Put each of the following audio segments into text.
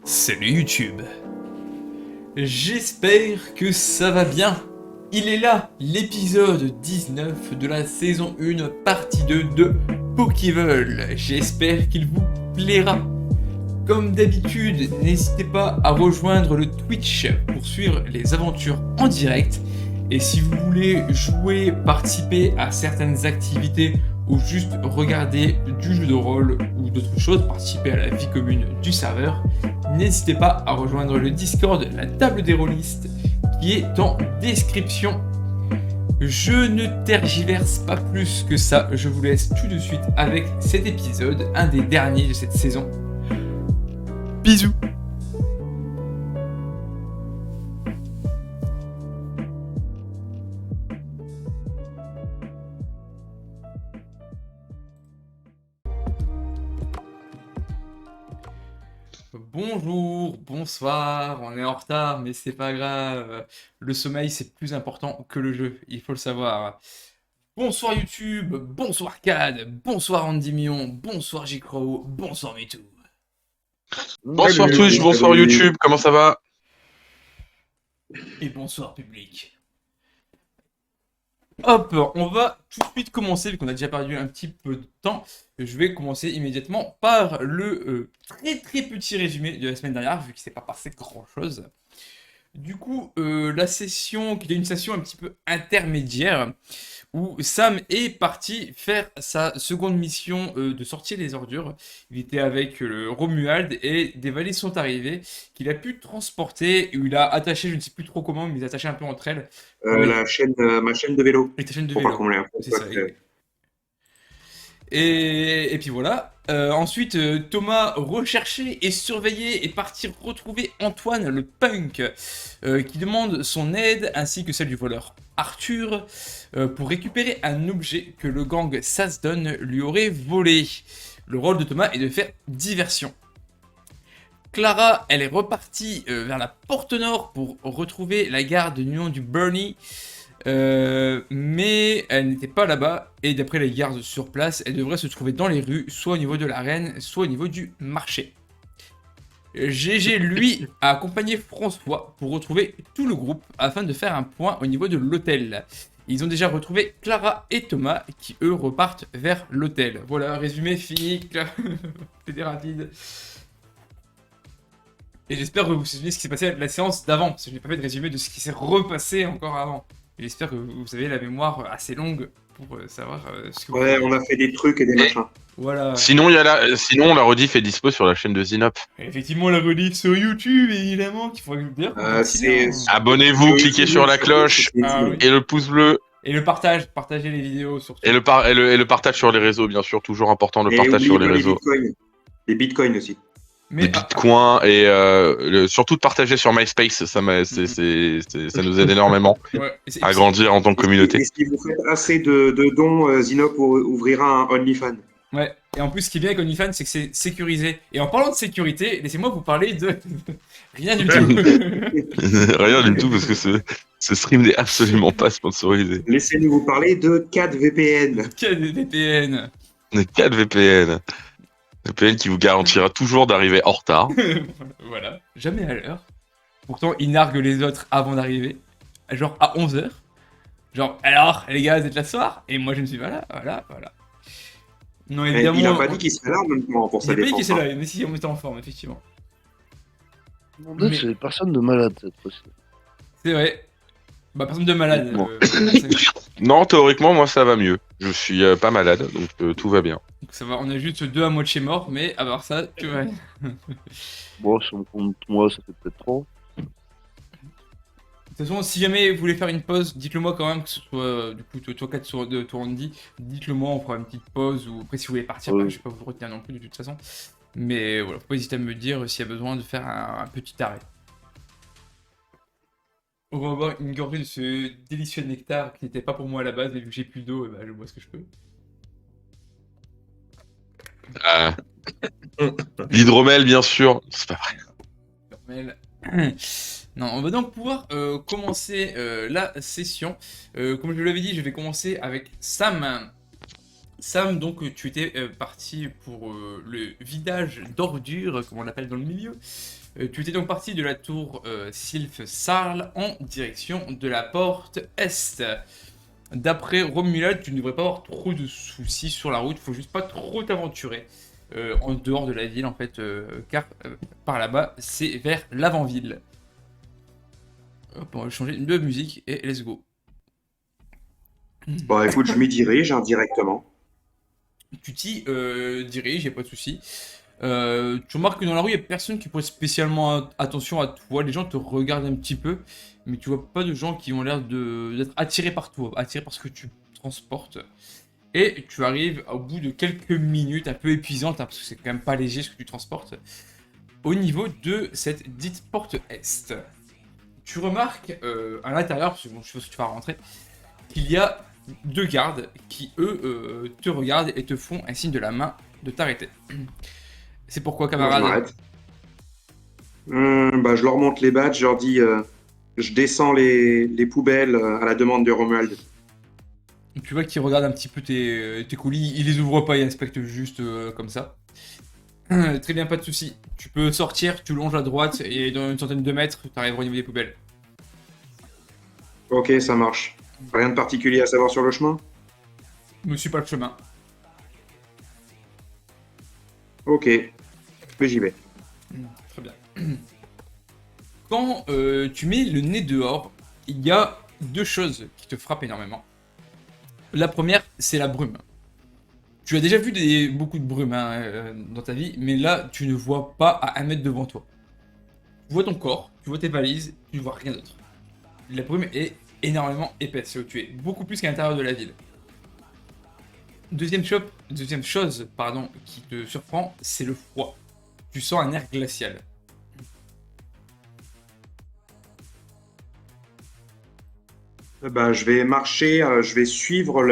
Salut YouTube. J'espère que ça va bien. Il est là, l'épisode 19 de la saison 1, partie 2 de Pokévol. J'espère qu'il vous plaira. Comme d'habitude, n'hésitez pas à rejoindre le Twitch pour suivre les aventures en direct. Et si vous voulez jouer, participer à certaines activités ou juste regarder du jeu de rôle ou d'autres choses, participer à la vie commune du serveur, n'hésitez pas à rejoindre le Discord, la table des rôlistes qui est en description. Je ne tergiverse pas plus que ça, je vous laisse tout de suite avec cet épisode, un des derniers de cette saison. Bisous. Bonjour, bonsoir, on est en retard, mais c'est pas grave. Le sommeil, c'est plus important que le jeu, il faut le savoir. Bonsoir YouTube, bonsoir Cad, bonsoir Andy Mion, bonsoir J-Crow, bonsoir Mitou. Bonsoir Salut, Twitch, bonsoir salut. YouTube, comment ça va? Et bonsoir public. Hop, on va tout de suite commencer, vu qu'on a déjà perdu un petit peu de temps. Je vais commencer immédiatement par le très petit résumé de la semaine dernière, vu qu'il ne s'est pas passé grand chose. Du coup, la session, qui était une session un petit peu intermédiaire, où Sam est parti faire sa seconde mission de sortir les ordures. Il était avec le Romuald et des valises sont arrivées qu'il a pu transporter, où il a attaché, je ne sais plus trop comment, mais il les a attachées un peu entre elles. Ma chaîne de vélo. Et ta chaîne de Pour pas vélo. qu'on me l'ait C'est ça. Et puis voilà. Ensuite, Thomas recherchait et surveillait et partit retrouver Antoine, le punk, qui demande son aide ainsi que celle du voleur Arthur pour récupérer un objet que le gang Sasdon lui aurait volé. Le rôle de Thomas est de faire diversion. Clara, elle est repartie vers la porte nord pour retrouver la gare de Nuon du Bernie. Mais elle n'était pas là-bas, et d'après les gardes sur place, elle devrait se trouver dans les rues, soit au niveau de l'arène, soit au niveau du marché. GG, lui, a accompagné François pour retrouver tout le groupe afin de faire un point au niveau de l'hôtel. Ils ont déjà retrouvé Clara et Thomas qui, eux, repartent vers l'hôtel. Voilà, résumé fini. C'était rapide. Et j'espère que vous vous souvenez ce qui s'est passé à la séance d'avant, parce que je n'ai pas fait de résumé de ce qui s'est repassé encore avant. Et j'espère que vous avez la mémoire assez longue pour savoir ce que vous Ouais, avez. on a fait des trucs et des machins. Voilà. Sinon, Sinon, la rediff est dispo sur la chaîne de Zinop. Et effectivement, la relief sur YouTube, évidemment, qu'il faudrait d'ailleurs c'est- continuer. Abonnez-vous, Sur cliquez YouTube, sur la sur cloche Facebook, Ah oui. et le pouce bleu Et le partage, partagez les vidéos surtout. et le partage sur les réseaux, bien sûr, toujours important le Et partage sur oubliez les pas réseaux. bitcoins. Les bitcoins aussi. Les Mais bitcoins et surtout de partager sur MySpace, ça nous aide énormément ouais, à grandir en tant que communauté. Et si vous faites assez de dons, Zinop ouvrira un OnlyFans. ouais. Et en plus, ce qui est bien avec OnlyFans, c'est que c'est sécurisé. Et en parlant de sécurité, laissez-moi vous parler de rien du tout. Rien du tout, parce que ce stream n'est absolument pas sponsorisé. Laissez-nous vous parler de 4 VPN. KDVPN. 4 VPN. VPN qui vous garantira toujours d'arriver en retard. Voilà, jamais à l'heure. Pourtant, il nargue les autres avant d'arriver. Genre à 11h. Genre, alors, les gars, vous êtes là ce soir? Et moi, je ne suis pas là. Voilà. Non, Et évidemment. il a pas dit qu'il serait là en même temps pour Il sa a pas dit défense. qu'il était là, mais si, on était en forme, effectivement. Mon Dieu, Mais- c'est personne de malade cette fois-ci. C'est vrai. Bah, personne de malade. Bon. Donc Non, théoriquement, moi, ça va mieux. Je suis pas malade, donc tout va bien. ça va, on a juste 2 à moitié morts, mais à part ça, tout va. Bon, si on compte moi, ça fait peut-être trop. De toute façon, si jamais vous voulez faire une pause, dites-le moi quand même, que ce soit du coup toi 4 sur 2, toi Andy, dites-le moi, on fera une petite pause, ou après si vous voulez partir, Oui. bah, je vais pas vous retenir non plus de toute façon. Mais voilà, faut pas hésiter à me dire s'il y a besoin de faire un petit arrêt. On va avoir une gorgée de ce délicieux nectar qui n'était pas pour moi à la base, mais vu que j'ai plus d'eau, bah, je bois ce que je peux. L'hydromel, bien sûr. C'est pas vrai. Formel. Non, on va donc pouvoir commencer la session. Comme je vous l'avais dit, je vais commencer avec Sam. Sam, donc tu étais parti pour le vidage d'ordures, comme on l'appelle dans le milieu. Tu étais donc parti de la tour Sylph Sarl en direction de la porte Est. D'après Romuald, tu ne devrais pas avoir trop de soucis sur la route, faut juste pas trop t'aventurer en dehors de la ville en fait, car par là-bas c'est vers l'avant-ville. Hop, on va changer de musique et let's go. Bon, écoute, je m'y dirige indirectement. Tu t'y diriges, y a pas de souci. Tu remarques que dans la rue, il n'y a personne qui prête spécialement attention à toi. Les gens te regardent un petit peu, mais tu vois pas de gens qui ont l'air d'être attirés par toi, attirés par ce que tu transportes. Et tu arrives au bout de quelques minutes un peu épuisantes, hein, parce que c'est quand même pas léger ce que tu transportes, au niveau de cette dite porte Est. Tu remarques à l'intérieur, parce que bon, je suppose que tu vas rentrer, qu'il y a deux gardes qui, eux, te regardent et te font un signe de la main de t'arrêter. C'est pourquoi, Moi, je camarade? m'arrête. Bah, je leur montre les badges, je leur dis je descends les poubelles à la demande de Romuald. Tu vois qu'ils regardent un petit peu tes colis, ils les ouvrent pas, ils inspectent juste comme ça. Très bien, pas de souci. Tu peux sortir, tu longes à droite et dans une centaine de mètres, tu arrives au niveau des poubelles. Ok, ça marche. Rien de particulier à savoir sur le chemin? Je me suis pas le chemin. Ok, mais j'y vais. Très bien. Quand tu mets le nez dehors, il y a deux choses qui te frappent énormément. La première, c'est la brume. Tu as déjà vu beaucoup de brume hein, dans ta vie, mais là, tu ne vois pas à 1 mètre devant toi. Tu vois ton corps, tu vois tes valises, tu ne vois rien d'autre. La brume est énormément épaisse, là où tu es, beaucoup plus qu'à l'intérieur de la ville. Deuxième chose, qui te surprend, c'est le froid. Tu sens un air glacial. Bah, je vais marcher, je vais suivre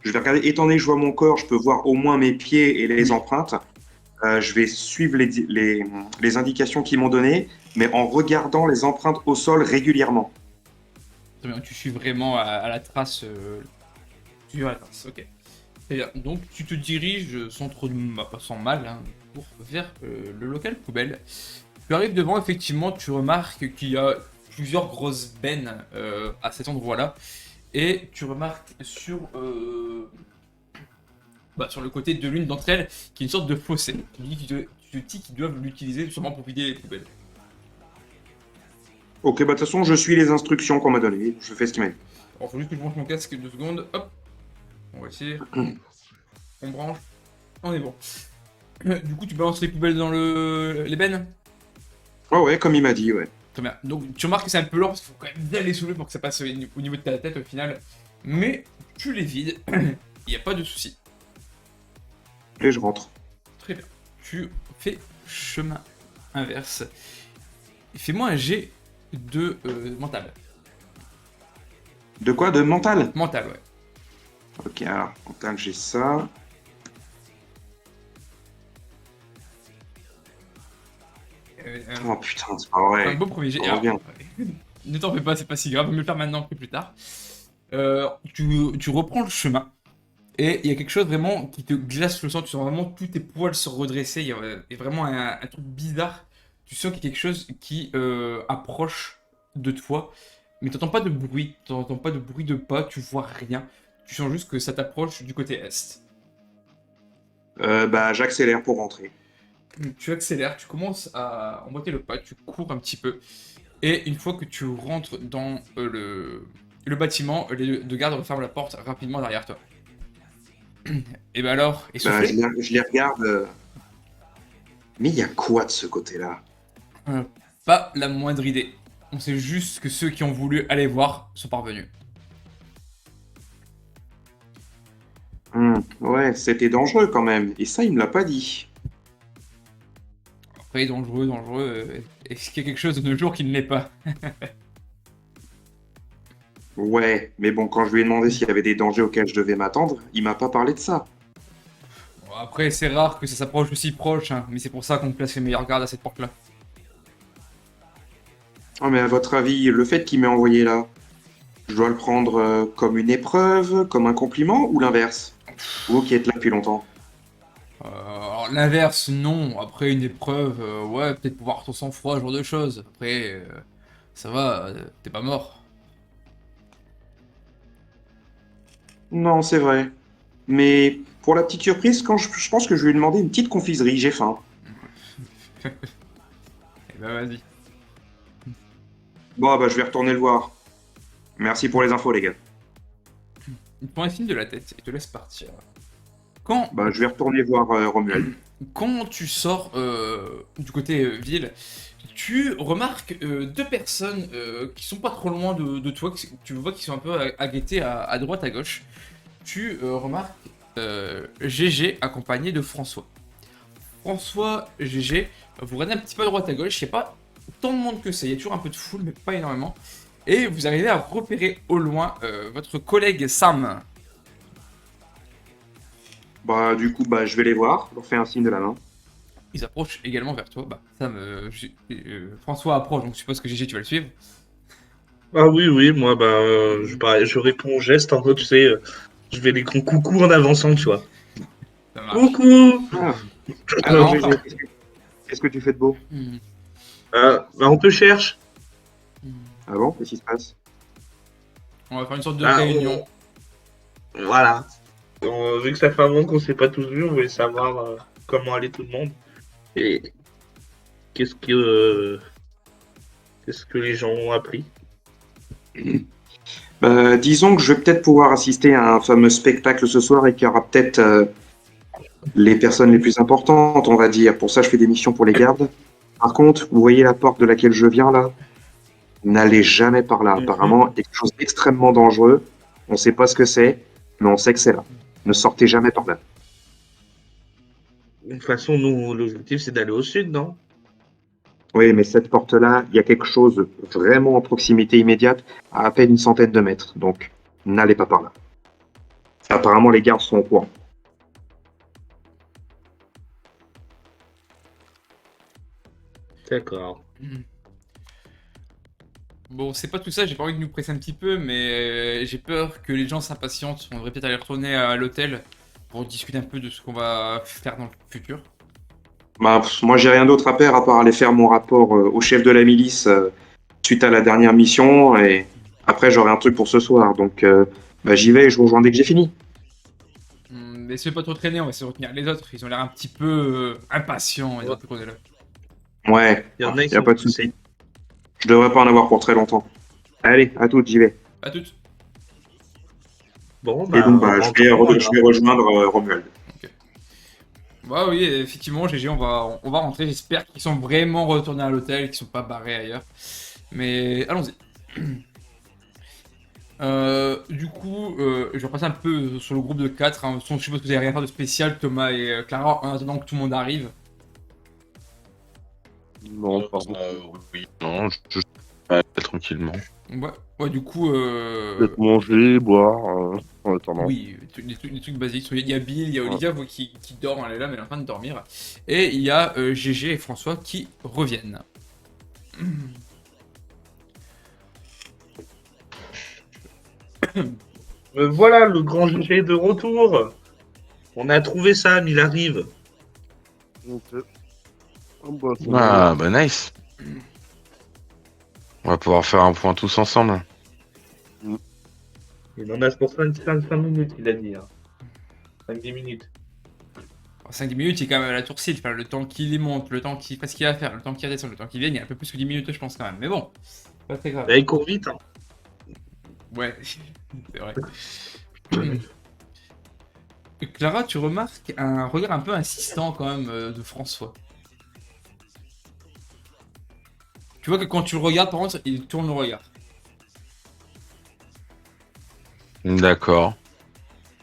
je vais regarder, étant donné que je vois mon corps, je peux voir au moins mes pieds et les empreintes. Je vais suivre les indications qu'ils m'ont données, mais en regardant les empreintes au sol régulièrement. Très bien, tu suis vraiment à la trace. Tu suis à la trace, ok. Très bien, donc tu te diriges sans trop de, pas sans mal, hein, pour vers le local poubelle. Tu arrives devant, effectivement, tu remarques qu'il y a plusieurs grosses bennes à cet endroit-là. Et tu remarques sur le côté de l'une d'entre elles, qui est une sorte de fossé. Tu te dis qu'ils doivent l'utiliser sûrement pour vider les poubelles. Ok, bah de toute façon, je suis les instructions qu'on m'a données. Je fais ce qu'il m'a dit. Alors, faut juste que je branche mon casque 2 secondes. Hop, on va essayer. On branche. On est bon. Du coup, tu balances les poubelles dans les bennes. Oh ouais, comme il m'a dit, ouais. Très bien. Donc, tu remarques que c'est un peu lent parce qu'il faut quand même bien les soulever pour que ça passe au niveau de ta tête au final. Mais tu les vides. Il n'y a pas de souci. Et je rentre. Très bien. Tu fais chemin inverse. Fais-moi un jet de mental. De quoi? De mental? Mental, ouais. Ok, alors, mental, j'ai ça. Oh putain, c'est pas Un vrai. beau premier jet. On Alors, revient. ne t'en fais pas, c'est pas si grave. Vaut mieux le faire maintenant que plus tard. Tu reprends le chemin. Et il y a quelque chose vraiment qui te glace le sang. Tu sens vraiment tous tes poils se redresser. Il y a vraiment un truc bizarre. Tu sens qu'il y a quelque chose qui approche de toi. Mais t'entends pas de bruit. T'entends pas de bruit de pas. Tu vois rien. Tu sens juste que ça t'approche du côté est. Bah, j'accélère pour rentrer. Tu accélères. Tu commences à emboîter le pas. Tu cours un petit peu. Et une fois que tu rentres dans le bâtiment, les deux gardes referment la porte rapidement derrière toi. Et ben alors, Bah, essoufflé? je les regarde. Mais il y a quoi de ce côté-là? Pas la moindre idée. On sait juste que ceux qui ont voulu aller voir sont parvenus. Ouais, c'était dangereux quand même. Et ça, il me l'a pas dit. Après, dangereux, est-ce qu'il y a quelque chose de nos jours qui ne l'est pas? Ouais, mais bon, quand je lui ai demandé s'il y avait des dangers auxquels je devais m'attendre, il m'a pas parlé de ça. Bon, après, c'est rare que ça s'approche aussi proche, hein, mais c'est pour ça qu'on place les meilleurs gardes à cette porte-là. Oh, mais à votre avis, le fait qu'il m'ait envoyé là, je dois le prendre comme une épreuve, comme un compliment ou l'inverse? Vous qui êtes là depuis longtemps. Alors l'inverse, non. Après une épreuve, ouais, peut-être pouvoir ton sang-froid, ce genre de choses. Après, ça va, t'es pas mort. Non, c'est vrai. Mais pour la petite surprise, je pense que je vais lui demander une petite confiserie, j'ai faim. Eh ben vas-y. Bon, bah je vais retourner le voir. Merci pour les infos, les gars. Il te prend un signe de la tête et te laisse partir. Quand, Bah je vais retourner voir Romuald. quand tu sors du côté ville, tu remarques deux personnes qui sont pas trop loin de toi, tu vois qu'ils sont un peu aguettés à droite, à gauche. Tu remarques GG accompagné de François. François, GG, vous regardez un petit peu à droite, à gauche, il n'y a pas tant de monde que ça, il y a toujours un peu de foule, mais pas énormément. Et vous arrivez à repérer au loin votre collègue Sam. Bah du coup, bah je vais les voir, je leur fais un signe de la main. Ils approchent également vers toi. Bah, Sam, François approche, donc je suppose que GG, tu vas le suivre. Ah oui, oui, moi, pareil, je réponds au geste, en mode, tu sais, je vais les grands coucous en avançant, tu vois. Ça marche. Coucou! Ah, Alors, GG, qu'est-ce que tu fais de beau? On te cherche. Ah bon, qu'est-ce qui se passe? On va faire une sorte de Ah, réunion. Voilà. Vu que ça fait un moment qu'on s'est pas tous vus, on voulait savoir comment allait tout le monde. Et qu'est-ce que les gens ont appris. Disons que je vais peut-être pouvoir assister à un fameux spectacle ce soir et qu'il y aura peut-être les personnes les plus importantes, on va dire. Pour ça, je fais des missions pour les gardes. Par contre, vous voyez la porte de laquelle je viens là? N'allez jamais par là. Apparemment, il y a quelque chose d'extrêmement dangereux. On ne sait pas ce que c'est, mais on sait que c'est là. Ne sortez jamais par là. De toute façon, nous, l'objectif, c'est d'aller au sud, non? Oui, mais cette porte-là, il y a quelque chose vraiment en proximité immédiate, à peine une centaine de mètres. Donc, n'allez pas par là. Apparemment, les gardes sont au courant. D'accord. Bon, c'est pas tout ça, j'ai pas envie de nous presser un petit peu, mais j'ai peur que les gens s'impatientent. On devrait peut-être aller retourner à l'hôtel pour discuter un peu de ce qu'on va faire dans le futur. Moi, j'ai rien d'autre à faire à part aller faire mon rapport au chef de la milice suite à la dernière mission. Et après, j'aurai un truc pour ce soir. Donc, j'y vais et je vous rejoins dès que j'ai fini. Mais c'est pas trop traîner, on va essayer de retenir les autres. Ils ont l'air un petit peu impatients, ils ont qu'on est là. Ouais, Il y en a, ils y a sont pas de souci. Je devrais pas en avoir pour très longtemps. Allez, à toutes, j'y vais. À toutes. Bon, Et donc, je vais rejoindre Romuald. Bah oui, effectivement, GG, on va rentrer. J'espère qu'ils sont vraiment retournés à l'hôtel, qu'ils sont pas barrés ailleurs. Mais allons-y. Du coup, je vais repasser un peu sur le groupe de 4. Hein. Je suppose que vous n'avez rien faire de spécial, Thomas et Clara, en attendant que tout le monde arrive. Non, pardon. Oui, non, je tranquillement. Ouais, du coup, Peut-être manger, boire, en attendant. oui, des trucs basiques. Il y a Bill, il y a Olivia qui dort, elle est là, mais elle est en train de dormir. Et il y a GG et François qui reviennent. Voilà, le grand GG de retour. On a trouvé Sam, il arrive. Ok. Ah, bah, ça Ah, bah nice. On va pouvoir faire un point tous ensemble. Il en a pour 5 minutes, il a dit. 5-10 minutes. 5-10 minutes, il est quand même à la tourcille. Enfin, le temps qu'il y monte, le temps qu'il fasse ce qu'il a à faire, le temps qu'il redescende, le temps qu'il vienne, il y a un peu plus que 10 minutes, je pense, quand même. Mais bon, pas très grave. Bah, il court vite. Hein. Ouais, c'est vrai. Clara, tu remarques un regard un peu insistant quand même de François. Tu vois que quand tu le regardes, par contre, il tourne le regard. D'accord.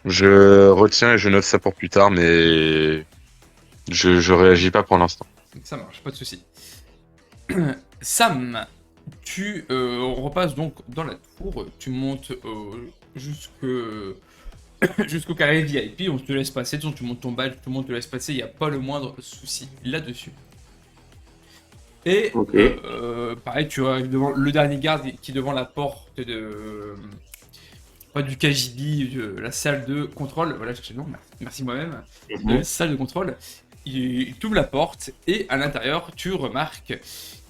Je retiens et je note ça pour plus tard, mais je réagis pas pour l'instant. Ça marche, pas de souci. Sam, tu repasses donc dans la tour, tu montes jusqu'au carré VIP, on te laisse passer, tu montes ton badge, tout le monde te laisse passer, il n'y a pas le moindre souci là-dessus. Et Ok. pareil, tu arrives devant le dernier garde qui est devant la porte pas du KGB, de la salle de contrôle, voilà, je cherchais le nom, merci moi-même, de Mhm. la salle de contrôle. Il t'ouvre la porte et à l'intérieur, tu remarques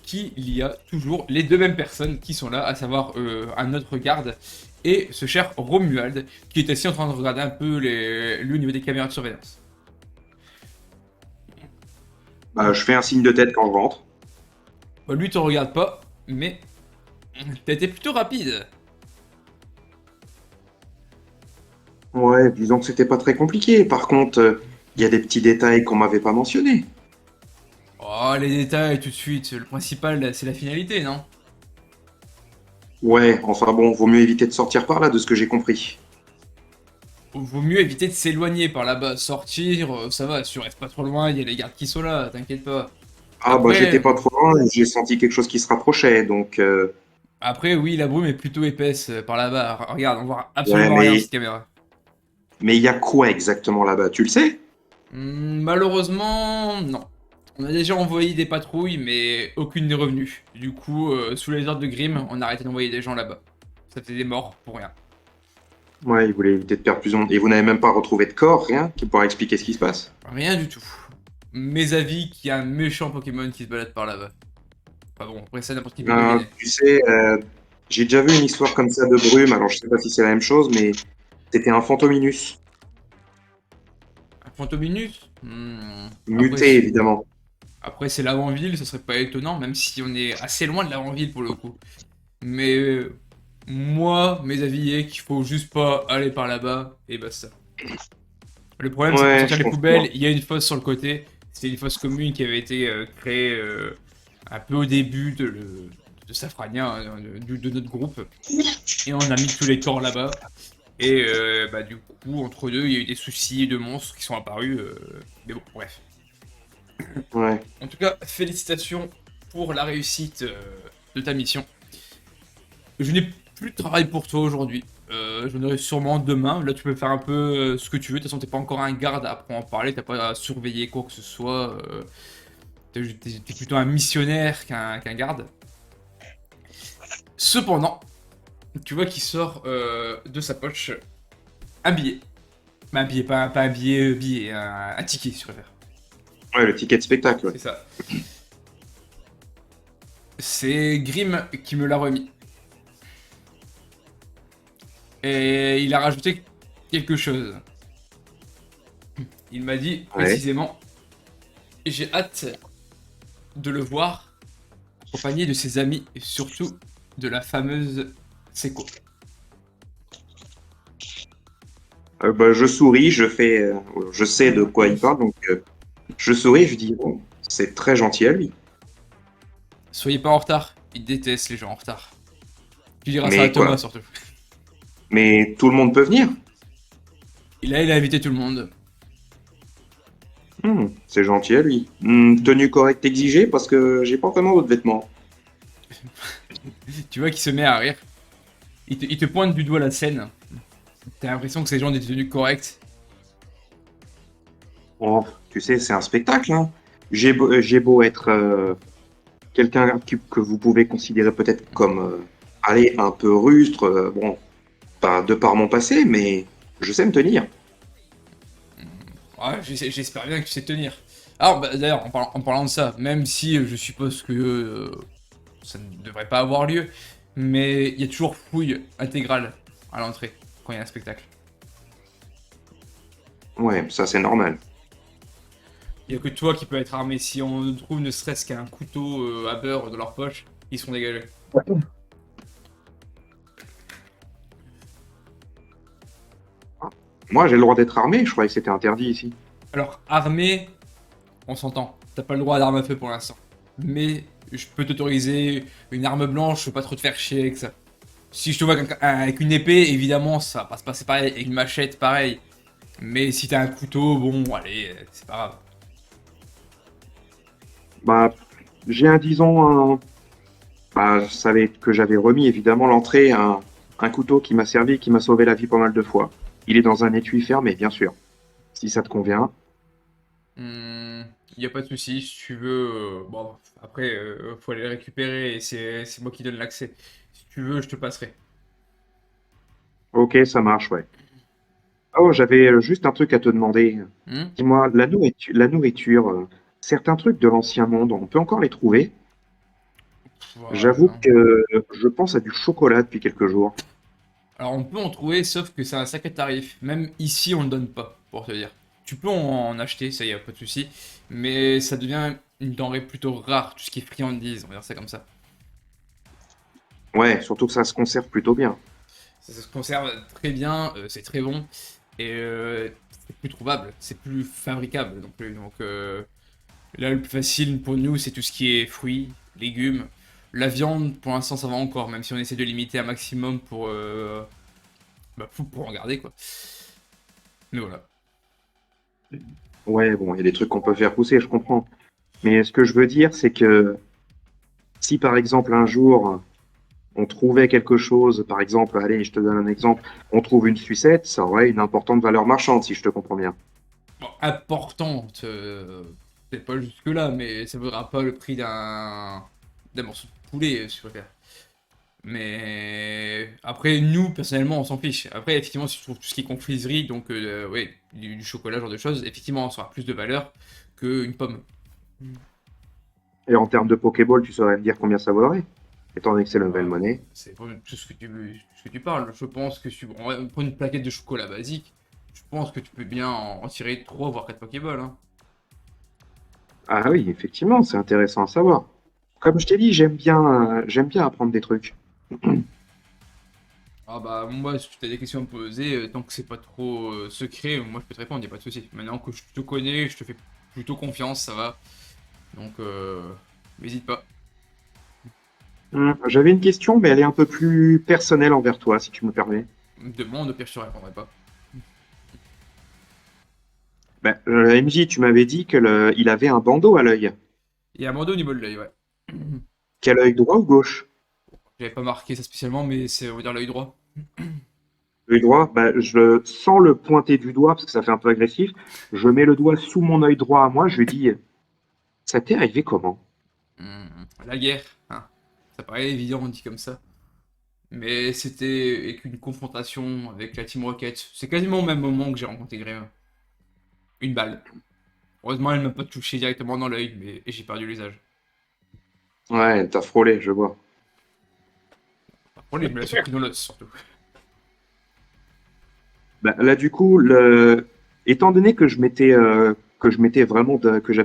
qu'il y a toujours les deux mêmes personnes qui sont là, à savoir un autre garde et ce cher Romuald qui est assis en train de regarder un peu lui au niveau des caméras de surveillance. Bah, je fais un signe de tête quand je rentre. Bon, lui te regarde pas, mais t'as été plutôt rapide. Ouais, disons que c'était pas très compliqué. Par contre, il y a des petits détails qu'on m'avait pas mentionnés. Oh, les détails tout de suite, le principal c'est la finalité, non? Ouais, enfin bon, vaut mieux éviter de sortir par là, de ce que j'ai compris. Vaut mieux éviter de s'éloigner par là-bas. Sortir, ça va, si tu restes pas trop loin, il y a les gardes qui sont là, t'inquiète pas. Ah bah j'étais Après, pas trop loin, et j'ai senti quelque chose qui se rapprochait, donc après oui, la brume est plutôt épaisse par là-bas. Regarde, on voit ouais, absolument rien dans cette caméra. mais il y a quoi exactement là-bas, tu le sais? Malheureusement, non. On a déjà envoyé des patrouilles, mais aucune n'est revenue. Du coup, sous les ordres de Grimm, on a arrêté d'envoyer des gens là-bas. Ça fait des morts pour rien. Ouais, il voulait éviter de perdre plus de monde. Et vous n'avez même pas retrouvé de corps, rien, qui pourrait expliquer ce qui se passe? Rien du tout. Mes avis qu'il y a un méchant Pokémon qui se balade par là-bas. Enfin bon, après ça, n'importe qui peut deviner. Tu sais, j'ai déjà vu une histoire comme ça de brume, alors je sais pas si c'est la même chose, mais c'était un Fantominus. Un Fantominus Après, Muté, évidemment. après c'est l'avant-ville, ce serait pas étonnant, même si on est assez loin de l'avant-ville pour le coup. Mais moi, mes avis est qu'il faut juste pas aller par là-bas, et basta. Le problème, c'est que pour Ouais, sortir je les comprends. poubelles, il y a une fosse sur le côté. C'est une fosse commune qui avait été créée un peu au début de Safrania, de notre groupe. Et on a mis tous les corps là-bas. Et bah, du coup, entre deux, il y a eu des soucis de monstres qui sont apparus. Mais bon, bref. Ouais. En tout cas, félicitations pour la réussite de ta mission. Je n'ai plus de travail pour toi aujourd'hui. J'en aurai sûrement demain. Là, tu peux faire un peu ce que tu veux. De toute façon, t'es pas encore un garde à en parler. T'as pas à surveiller quoi que ce soit. T'es plutôt un missionnaire qu'un garde. Cependant, tu vois qu'il sort de sa poche un billet. Bah, un billet, pas un billet, billet, un ticket, si tu préfères. Ouais, le ticket de spectacle, ouais. C'est ça. C'est Grimm qui me l'a remis. Et il a rajouté quelque chose. Il m'a dit Ouais. précisément, j'ai hâte de le voir accompagné de ses amis et surtout de la fameuse Seco. Bah, je souris, je sais de quoi il parle, donc je souris, je dis, bon, c'est très gentil à lui. Soyez pas en retard, il déteste les gens en retard. Tu diras ça Mais à Thomas quoi? surtout. Mais tout le monde peut venir? Il a invité tout le monde. C'est gentil à lui. Tenue correcte exigée parce que j'ai pas vraiment d'autres vêtements. Tu vois qu'il se met à rire. Il te pointe du doigt la scène. T'as l'impression que ces gens ont des tenues correctes. Oh, tu sais, c'est un spectacle, hein. J'ai beau être quelqu'un que vous pouvez considérer peut-être comme, allez, un peu rustre, bon, pas de par mon passé, mais je sais me tenir. Ouais, j'espère bien que tu sais tenir. Alors, bah, d'ailleurs, en parlant de ça, même si je suppose que ça ne devrait pas avoir lieu, mais il y a toujours fouille intégrale à l'entrée quand il y a un spectacle. Ouais, ça c'est normal. Il n'y a que toi qui peux être armé. Si on trouve ne serait-ce qu'un couteau à beurre dans leur poche, ils seront dégagés. Moi, j'ai le droit d'être armé, je croyais que c'était interdit ici. Alors, armé, on s'entend. T'as pas le droit d'arme à feu pour l'instant. Mais je peux t'autoriser une arme blanche, je veux pas trop te faire chier avec ça. Si je te vois avec une épée, évidemment, ça va pas se passer pareil. Avec une machette, pareil. Mais si t'as un couteau, bon, allez, c'est pas grave. Bah, j'ai bah, je savais que j'avais remis évidemment l'entrée un couteau qui m'a servi et qui m'a sauvé la vie pas mal de fois. Il est dans un étui fermé, bien sûr. Si ça te convient. Y a pas de souci, si tu veux. Bon, après, faut aller le récupérer et c'est moi qui donne l'accès. Si tu veux, je te passerai. Ok, ça marche, ouais. Oh, j'avais juste un truc à te demander. Hmm. Dis-moi, la nourriture, certains trucs de l'ancien monde, on peut encore les trouver? J'avoue Voilà. que je pense à du chocolat depuis quelques jours. Alors on peut en trouver, sauf que c'est un sacré tarif. Même ici, on ne donne pas, pour te dire. Tu peux en acheter, ça y a pas de souci, mais ça devient une denrée plutôt rare, tout ce qui est friandise, on va dire ça comme ça. Ouais, surtout que ça se conserve plutôt bien. Ça se conserve très bien, c'est très bon, et c'est plus trouvable, c'est plus fabricable non plus. Donc là, le plus facile pour nous, c'est tout ce qui est fruits, légumes. La viande, pour l'instant, ça va encore, même si on essaie de limiter un maximum pour en garder, quoi. Mais voilà. Ouais, bon, il y a des trucs qu'on peut faire pousser, je comprends. Mais ce que je veux dire, c'est que si par exemple un jour on trouvait quelque chose, par exemple, allez, je te donne un exemple, on trouve une sucette, ça aurait une importante valeur marchande, si je te comprends bien. Bon, importante, peut-être pas jusque-là, mais ça vaudra pas le prix d'un morceau de poulet, si je préfère. Mais après, nous, personnellement, on s'en fiche. Après, effectivement, si tu trouves tout ce qui est confiserie, donc ouais, du chocolat, ce genre de choses, effectivement, ça aura plus de valeur qu'une pomme. Et en termes de Pokéball, tu saurais me dire combien ça vaudrait, étant donné que c'est le nouvelle Voilà. monnaie. C'est pas tout ce que tu parles. Je pense que si on va prendre une plaquette de chocolat basique, je pense que tu peux bien en tirer 3 voire 4 Pokéballs. Hein. Ah oui, effectivement, c'est intéressant à savoir. Comme je t'ai dit, j'aime bien apprendre des trucs. Ah bah moi si tu as des questions à me poser, tant que c'est pas trop secret, moi je peux te répondre, y a pas de souci. Maintenant que je te connais, je te fais plutôt confiance, ça va. Donc n'hésite pas. J'avais une question, mais elle est un peu plus personnelle envers toi, si tu me permets. Demande, au pire je te répondrai pas. Ben, MJ, tu m'avais dit il avait un bandeau à l'œil. Il y a un bandeau au niveau de l'œil, ouais. Quel œil droit ou gauche? J'avais pas marqué ça spécialement, mais c'est on va dire l'œil droit. L'œil droit, ben, sans le pointer du doigt, parce que ça fait un peu agressif, je mets le doigt sous mon œil droit à moi, je lui dis, ça t'est arrivé comment? La guerre, hein. Ça paraît évident, on dit comme ça. Mais c'était avec une confrontation avec la Team Rocket. C'est quasiment au même moment que j'ai rencontré Gréma. Une balle. Heureusement, elle m'a pas touché directement dans l'œil, mais et j'ai perdu l'usage. Ouais, t'as frôlé, je vois. Par contre, lui, je me l'ai surpris dans l'os, surtout. Ben, là, du coup, étant donné que j'avais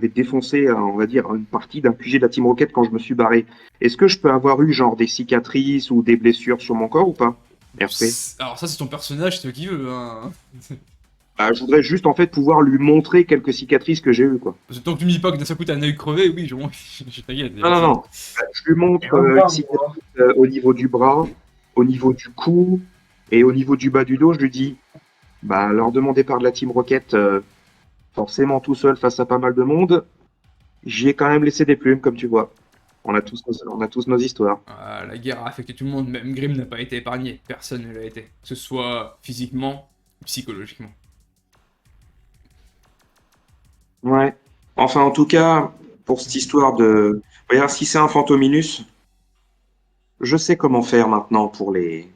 défoncé, on va dire, une partie d'un QG de la Team Rocket quand je me suis barré, est-ce que je peux avoir eu genre des cicatrices ou des blessures sur mon corps ou pas? RP. Alors ça, c'est ton personnage, c'est toi qui veux, hein. Bah, je voudrais juste en fait pouvoir lui montrer quelques cicatrices que j'ai eues, quoi. Parce que tant que tu me dis pas que d'un seul coup t'as un œil crevé, oui, je t'inquiète. Non, non, non. Je lui montre une cicatrice au niveau du bras, au niveau du cou et au niveau du bas du dos. Je lui dis, bah, lors de mon départ de la Team Rocket, forcément tout seul face à pas mal de monde, j'y ai quand même laissé des plumes, comme tu vois. On a tous nos histoires. Ah, la guerre a affecté tout le monde, même Grimm n'a pas été épargné. Personne ne l'a été. Que ce soit physiquement ou psychologiquement. Ouais. Enfin, en tout cas, pour cette histoire de... Regarde, si c'est un Fantominus, je sais comment faire maintenant pour les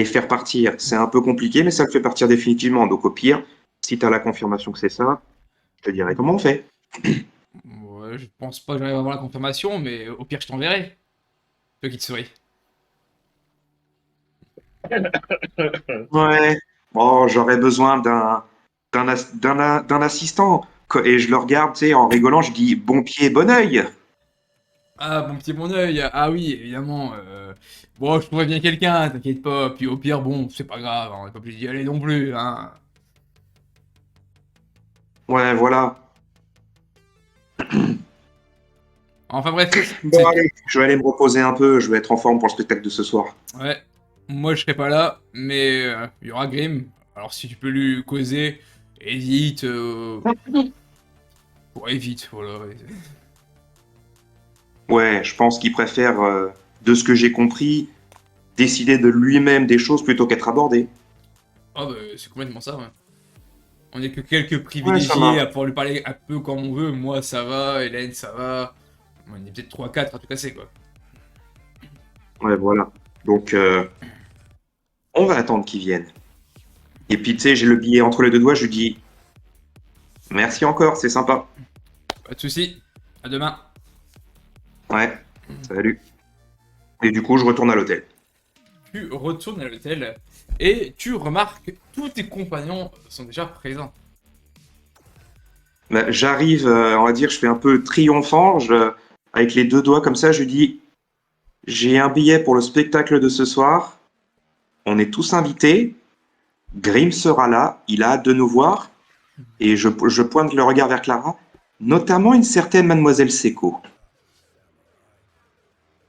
faire partir. C'est un peu compliqué, mais ça le fait partir définitivement. Donc au pire, si tu as la confirmation que c'est ça, je te dirai comment on fait. Ouais, je pense pas que j'arrive à avoir la confirmation, mais au pire, je t'enverrai. Toi qui te souris. Ouais. Bon, j'aurais besoin d'un assistant. Et je le regarde, tu sais, en rigolant, je dis bon pied, bon oeil. Ah, mon petit bon oeil. Ah oui, évidemment. Bon, je trouverai bien quelqu'un, t'inquiète pas. Puis au pire, bon, c'est pas grave, on est pas obligé d'y aller non plus, hein. Ouais, voilà. Enfin bref, Bon, allez, je vais aller me reposer un peu. Je vais être en forme pour le spectacle de ce soir. ouais, moi je serai pas là, mais il y aura Grimm. Alors si tu peux lui causer, évite. Ouais, évite, voilà. Ouais. Ouais, je pense qu'il préfère, de ce que j'ai compris, décider de lui-même des choses plutôt qu'être abordé. Ah bah c'est complètement ça, ouais. On est que quelques Ouais, ça privilégiés marche. à pouvoir lui parler un peu comme on veut. Moi ça va, Hélène ça va. On est peut-être 3-4 à tout casser quoi. Ouais, voilà. Donc, On va attendre qu'ils viennent. Et puis, tu sais, j'ai le billet entre les deux doigts, je lui dis merci encore, c'est sympa. Pas de soucis. À demain. Ouais, salut. Et du coup, je retourne à l'hôtel. Tu retournes à l'hôtel et tu remarques que tous tes compagnons sont déjà présents. Bah, j'arrive, on va dire, je fais un peu triomphant, avec les deux doigts comme ça, je lui dis j'ai un billet pour le spectacle de ce soir. On est tous invités. Grimm sera là, il a hâte de nous voir. Et je pointe le regard vers Clara, notamment une certaine mademoiselle Seco.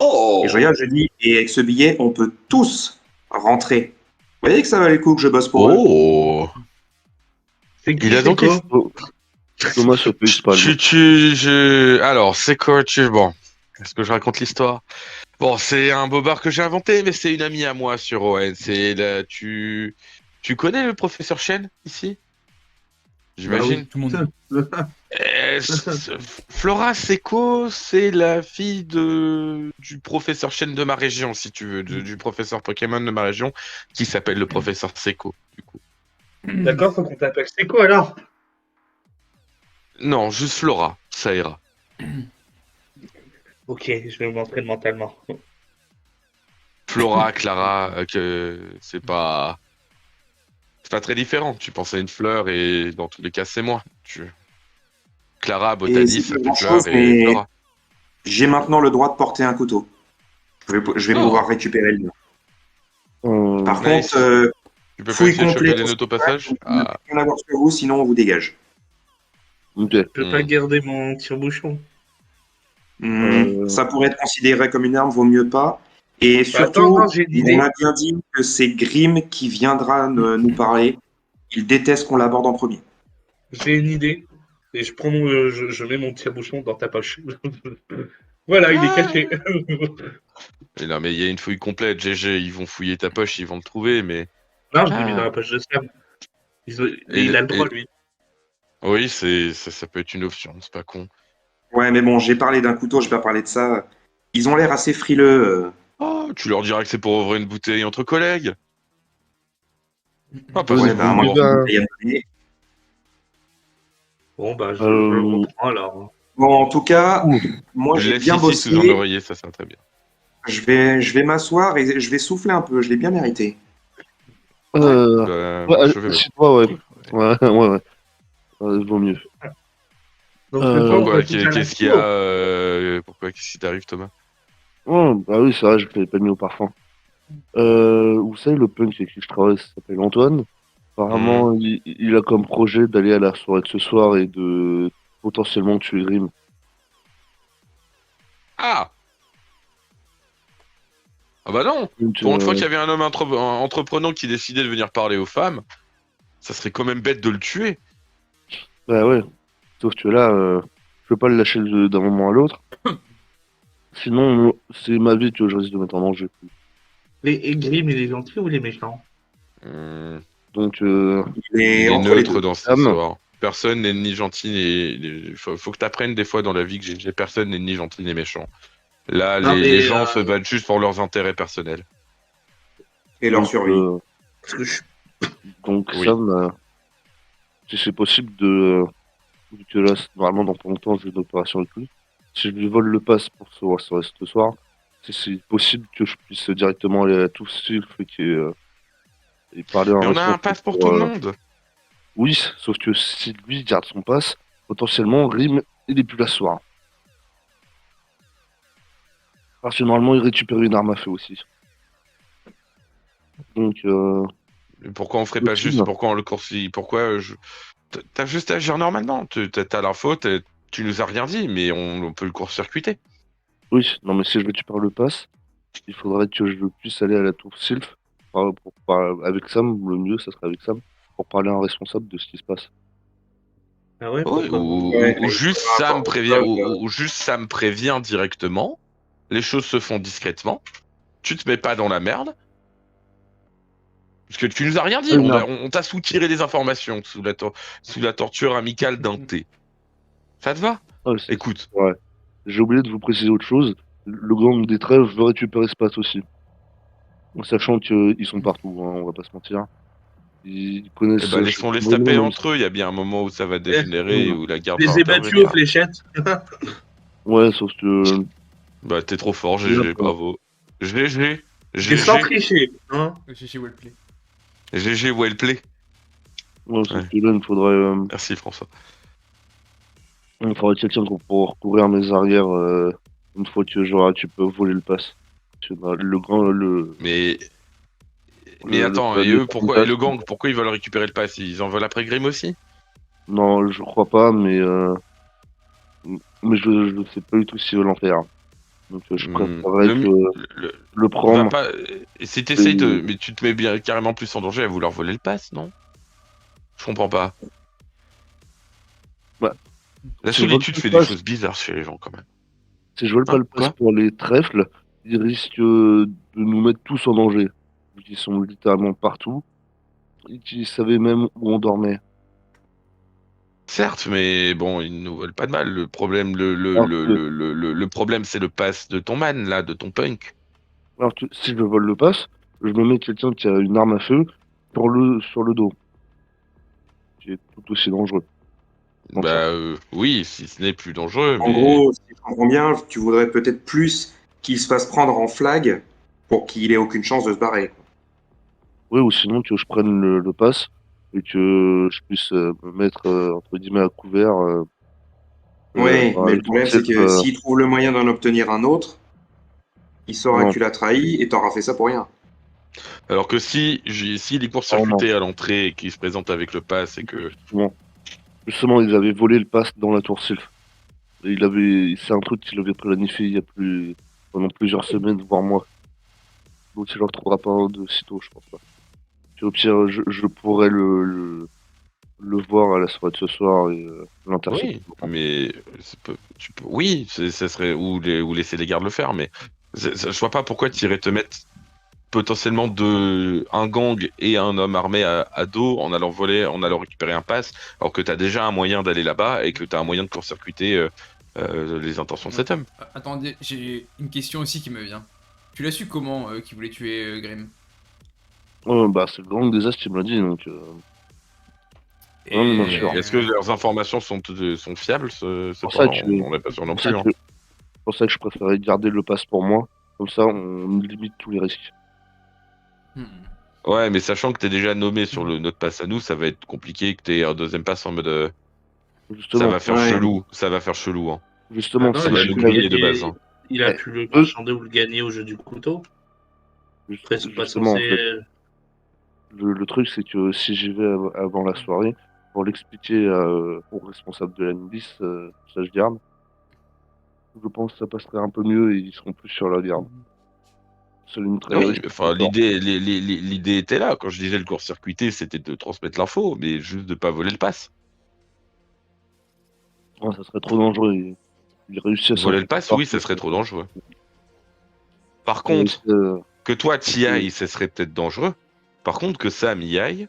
Oh Et je regarde, je dis, et avec ce billet, on peut tous rentrer. Vous voyez que ça valait le coup que je bosse pour eux. Oh. C'est qui, Il a c'est donc. quoi Oh, Thomas se paye pas. Alors, c'est quoi bon. Est-ce que je raconte l'histoire? Bon, c'est un bobard que j'ai inventé, mais c'est une amie à moi sur ON. Tu connais le professeur Chen ici? J'imagine. Tout le monde. Flora Seco, c'est la fille du professeur Chen de ma région, si tu veux, du professeur Pokémon de ma région, qui s'appelle le professeur Seco, du coup. D'accord, faut qu'on t'appelle. C'est quoi alors? Non, juste Flora, ça ira. Ok, je vais m'entraîner mentalement. Flora, Clara, que c'est pas très différent. Tu penses à une fleur et dans tous les cas, c'est moi. Clara, Et Botanis, c'est ça pas fait grand-chose, fleur et mais Flora. j'ai maintenant le droit de porter un couteau. Je vais Oh. pouvoir récupérer le mien. Par Nice. contre, Tu peux pas fouille essayer de choper complète les au notes au spectacle, passage? on ne peut Ah. rien avoir sur vous, sinon on vous dégage. Ok. Je peux pas Hmm. garder mon tire-bouchon. Ça pourrait être considéré comme une arme, vaut mieux pas. Et Bah, surtout, attends, j'ai une on idée. a bien dit que c'est Grimm qui viendra nous parler. Il déteste qu'on l'aborde en premier. J'ai une idée. Et je prends je mets mon tire-bouchon dans ta poche. Voilà, il est caché. Mais non, mais il y a une fouille complète, GG. Ils vont fouiller ta poche, ils vont le trouver, mais. Non, je l'ai mis dans la poche de Sam. Il a le droit, lui. Oui, ça peut être une option, c'est pas con. Ouais, mais bon, j'ai parlé d'un couteau, je vais pas parler de ça. Ils ont l'air assez frileux. Oh, tu leur diras que c'est pour ouvrir une bouteille entre collègues. Ah, pas Ouais, si Ouais, bah, cool, moi, moi. j'ai une bouteille à me donner. Bon, bah, je Euh, le reprends alors. Bon, en tout cas, moi, Tu le j'ai laisses bien ici sous un bossé. oreiller, ça sera très bien. Je vais m'asseoir et je vais souffler un peu. Je l'ai bien mérité. Moi, ouais, je vais. assieds-toi, ouais. Ouais. Vaut mieux. Donc, cette fois, on Pourquoi? va tous à la Qu'est-ce qu'il y cour. a Pourquoi? Qu'est-ce qui t'arrive, Thomas? Oh, bah oui, c'est vrai, je l'avais pas mis au parfum. Vous savez, le punk avec qui je travaille, ça s'appelle Antoine. Apparemment, il a comme projet d'aller à la soirée de ce soir et de potentiellement tuer Grimm. Ah! Ah bah non! Donc, Pour une fois qu'il y avait un homme entreprenant qui décidait de venir parler aux femmes, ça serait quand même bête de le tuer. bah ouais. Sauf que là, je peux pas le lâcher d'un moment à l'autre. Sinon, c'est ma vie que je risque de mettre en danger. Et Grimm, il est gentil ou il est méchant? Hmm. Donc, Il Il est est entre les neutre deux. dans cette Sam. histoire. Personne n'est ni gentil ni. Faut que t'apprennes des fois dans la vie que personne n'est ni gentil ni méchant. Là, Non, les mais gens se battent juste pour leurs intérêts personnels. Et leur Donc, survie. parce que je suis donc Oui. Sam, si c'est possible vu que là, normalement, dans pas longtemps, j'ai une opération avec lui. Si je lui vole le pass pour ce soir, si c'est possible que je puisse directement aller à la Tour Sylph et parler à un Mais on a un responsable pass pour tout le monde. Oui, sauf que si lui garde son pass, potentiellement, Rim, il est plus là ce soir. Parce que normalement, il récupère une arme à feu aussi. Donc, Pourquoi on ferait pas possible. juste, pourquoi on le coursive, t'as juste à agir normalement. T'as l'info, tu nous as rien dit, mais on peut le court-circuiter. Oui, non, mais si je récupère le pass, il faudrait que je puisse aller à la Tour Sylph avec Sam. Le mieux, ça serait avec Sam, pour parler à un responsable de ce qui se passe. Ah ouais, Oui, pourquoi? Ouais, ou il juste faudra Sam avoir prévient, preuve. ou juste Sam prévient directement. Les choses se font discrètement. Tu te mets pas dans la merde. Parce que tu nous as rien dit. Non. On t'a soutiré des informations sous la torture amicale d'un thé. Ça te va? Ouais, Écoute. ouais. J'ai oublié de vous préciser autre chose. Le gang des trêves veut récupérer ce pass aussi. Sachant qu'ils sont partout, hein, on va pas se mentir. Ils connaissent. Eh ben, laissons-les se taper entre eux. Il y a bien un moment où ça va dégénérer et où la garde Je va les ai battus aux intervenir. fléchettes. Ouais, sauf que. Bah, t'es trop fort, Là, GG, bravo. GG, C'est sans GG, tricher. Hein. GG Wellplay. GG, well play. Ouais, sauf Ouais. que là, Merci François. il me faudrait quelqu'un pour pouvoir couvrir mes arrières une fois que genre, tu peux voler le pass. Parce que, bah, le grand. Mais attends, et le eux, pourquoi, et pass, le gang, pourquoi ils veulent récupérer le pass? Ils en veulent après Grim aussi? non, je crois pas, mais je sais pas du tout s'ils veulent en faire. Donc je préférerais que Le- le va prendre. pas. Si t'essayes Et... mais tu te mets bien carrément plus en danger à vouloir voler le pass, non? Je comprends pas. Ouais. La Si je vole solitude pas fait le des pass, choses bizarres chez les gens quand même. si je vole pas Hein? le pass Quoi? pour les trèfles, ils risquent de nous mettre tous en danger. Vu qu'ils sont littéralement partout. Et qu'ils savaient même où on dormait. Certes, mais bon, ils nous veulent pas de mal. Le problème, Alors que, le problème, c'est le pass de ton man, là, de ton punk. si je vole le pass, je me mets quelqu'un qui a une arme à feu sur le dos. Qui est tout aussi dangereux. Mentir. Bah oui, si ce n'est plus dangereux, En mais gros, si je comprends bien, tu voudrais peut-être plus qu'il se fasse prendre en flag pour qu'il ait aucune chance de se barrer. Oui, ou sinon que je prenne le pass et que je puisse me mettre entre guillemets à couvert Oui, mais le avec problème, Sourcil. c'est que s'il trouve le moyen d'en obtenir un autre, il saura que Non, tu l'as trahi et t'auras fait ça pour rien. alors que si il est non, non. court-circuité à l'entrée et qu'il se présente avec le pass et que Justement, ils avaient volé le pass dans la tour Sylph. Et c'est un truc qu'il avait planifié pendant plusieurs semaines, voire mois. Donc il ne le retrouvera pas de sitôt, je pense pas. Puis au pire, je pourrais le voir à la soirée de ce soir et l'intercepter. oui, mais oui, ça serait ou laisser les gardes le faire, mais je vois pas pourquoi tu irais te mettre potentiellement un gang et un homme armé à dos en allant voler, en allant récupérer un pass, alors que t'as déjà un moyen d'aller là-bas et que t'as un moyen de court-circuiter les intentions de cet homme. Attendez, j'ai une question aussi qui me vient. Tu l'as su comment qui voulait tuer Grim? Bah, c'est le gang des As qui me l'a dit, donc. Non, bien sûr. Est-ce que leurs informations sont fiables, Pour ça cependant, que, on n'est pas sûr non pour ça plus. Hein. que, pour ça que je préférais garder le pass pour moi. Comme ça, on limite tous les risques. Hmm. Ouais, mais sachant que t'es déjà nommé sur notre pass à nous, ça va être compliqué que t'aies un deuxième pass en mode ça Justement, va faire Ouais. chelou, ça va faire chelou. Hein. Ah justement, non, Ça il va a nous pu griller de base. gagner. Hein. Il a Eh, pu le eux, marchander ou le gagner au jeu du couteau. Après, c'est pas justement, en censé. fait, le truc, c'est que si j'y vais avant la soirée, pour l'expliquer aux responsables de la milice, ça je garde, je pense que ça passerait un peu mieux et ils seront plus sur la garde. Ça limiterait les Oui, risques. enfin l'idée était là. Quand je disais le court-circuité, c'était de transmettre l'info, mais juste de pas voler le pass. Ouais, ça serait trop dangereux. Il réussit à Voler le s'infiltrer pass, oui, ça partout. serait trop dangereux. Par Il réussit contre, que toi t'y ailles, ce serait peut-être dangereux. Par contre, que Sam y aille,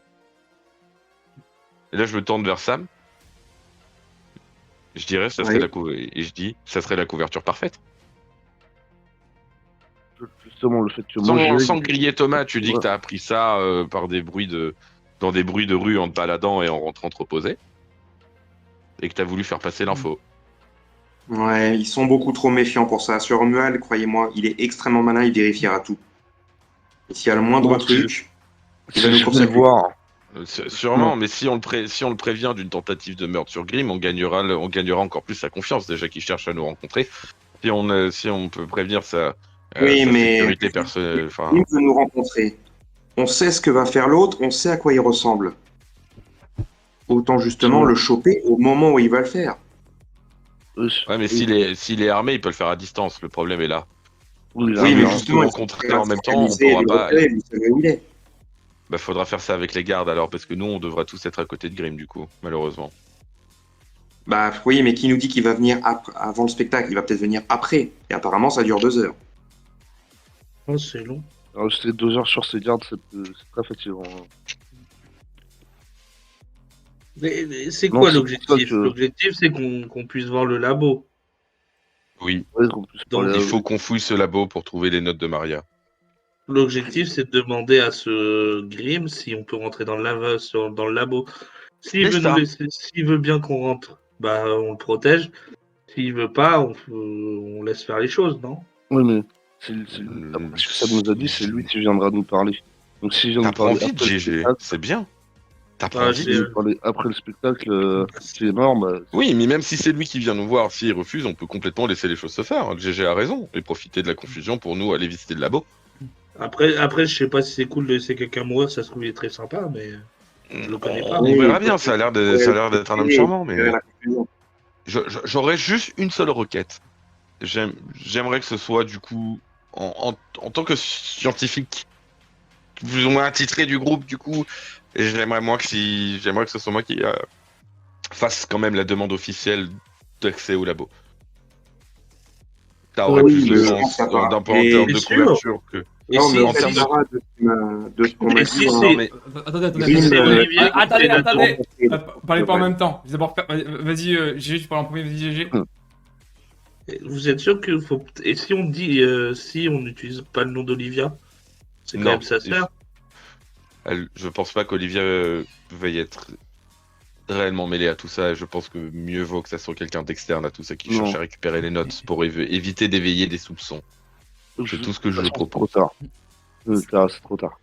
et là je me tourne vers Sam, je dirais ça serait Oui. et je dis ça serait la couverture parfaite. justement le fait que moi j'y Sans aille. griller Thomas, tu dis que Ouais, t'as appris ça dans des bruits de rue en te baladant et en rentrant te reposer, et que t'as voulu faire passer l'info. Ouais, ils sont beaucoup trop méfiants pour ça. Sur Romuald, croyez-moi, il est extrêmement malin, il vérifiera tout. Et s'il y a le moindre justement, truc, il va si nous je vais le court-circuiter. voir, justement, Sûrement, mais si on le prévient d'une tentative de meurtre sur Grimm, on gagnera encore plus sa confiance, déjà qu'il cherche à nous rencontrer. Si on peut prévenir Oui, sa mais sécurité personnelle, il enfin, veut nous rencontrer. On sait ce que va faire l'autre, on sait à quoi il ressemble. Autant justement justement, le choper au moment où il va le faire. oui, ouais, mais s'il est armé, il peut le faire à distance. Le problème est là. oui, Oui, Si mais on l'armure, veut nous justement, il faut rencontrer en même temps, on s'organiser et pourra le pas. repérer, vous savez où il est. Bah, faudra faire ça avec les gardes alors, parce que nous, on devra tous être à côté de Grimm, du coup, malheureusement. Bah oui, mais qui nous dit qu'il va venir avant le spectacle? Il va peut-être venir après. Et apparemment, ça dure 2 heures. Oh, c'est long. rester 2 heures sur ses gardes, c'est très fatigant. Hein. Mais c'est Non, quoi c'est pour ça l'objectif? que L'objectif, c'est qu'on puisse voir le labo. Oui, ouais, qu'on puisse Donc, parler il à faut eux. qu'on fouille ce labo pour trouver les notes de Maria. L'objectif, c'est de demander à ce Grim si on peut rentrer dans dans le labo. S'il C'est veut nous ça. laisser, s'il veut bien qu'on rentre, bah on le protège. S'il veut pas, on laisse faire les choses, non? Oui, mais d'après ce que ça nous a dit, c'est lui qui viendra nous parler. Donc s'il vient nous T'apprends parler vite, après le GG. spectacle, C'est bien. T'apprends Ah, vite. s'il veut nous parler après le spectacle, s'il est mort, bah, Oui, mais même si c'est lui qui vient nous voir, s'il refuse, on peut complètement laisser les choses se faire. GG a raison. Et profiter de la confusion pour nous aller visiter le labo. Après, je sais pas si c'est cool de laisser quelqu'un mourir, ça se trouve il est très sympa, mais je le connais pas. On Oui, verra il bien, faut- ça a l'air d'être un homme charmant, mais la confusion. j'aurais juste une seule requête. J'aimerais que ce soit, du coup, en tant que scientifique, plus ou moins attitré du groupe, du coup, et j'aimerais que ce soit moi qui fasse quand même la demande officielle d'accès au labo. Ça aurait Oui, plus de je pense sens qu'il y a pas. d'un point en Et termes Bien de sûr. couverture que. Et non, mais en ça termes de- dira de ce qu'on m'a Et dit. si hein. c'est- mais Attendez, Grim, c'est attendez. Olivier qui Attendez, fait la attendez. demande. Parlez pas en Ouais. même temps. D'abord, vas-y, GG, tu parles en premier, vas-y, GG. Vous êtes sûr que faut. Et si on dit, si on n'utilise pas le nom d'Olivia, c'est quand non, même sa sœur. je pense pas qu'Olivia veuille être réellement mêlée à tout ça. Je pense que mieux vaut que ça soit quelqu'un d'externe à tout ça qui Non. cherche à récupérer les notes pour éviter d'éveiller des soupçons. C'est tout ce que je c'est trop propose. tard. C'est trop tard.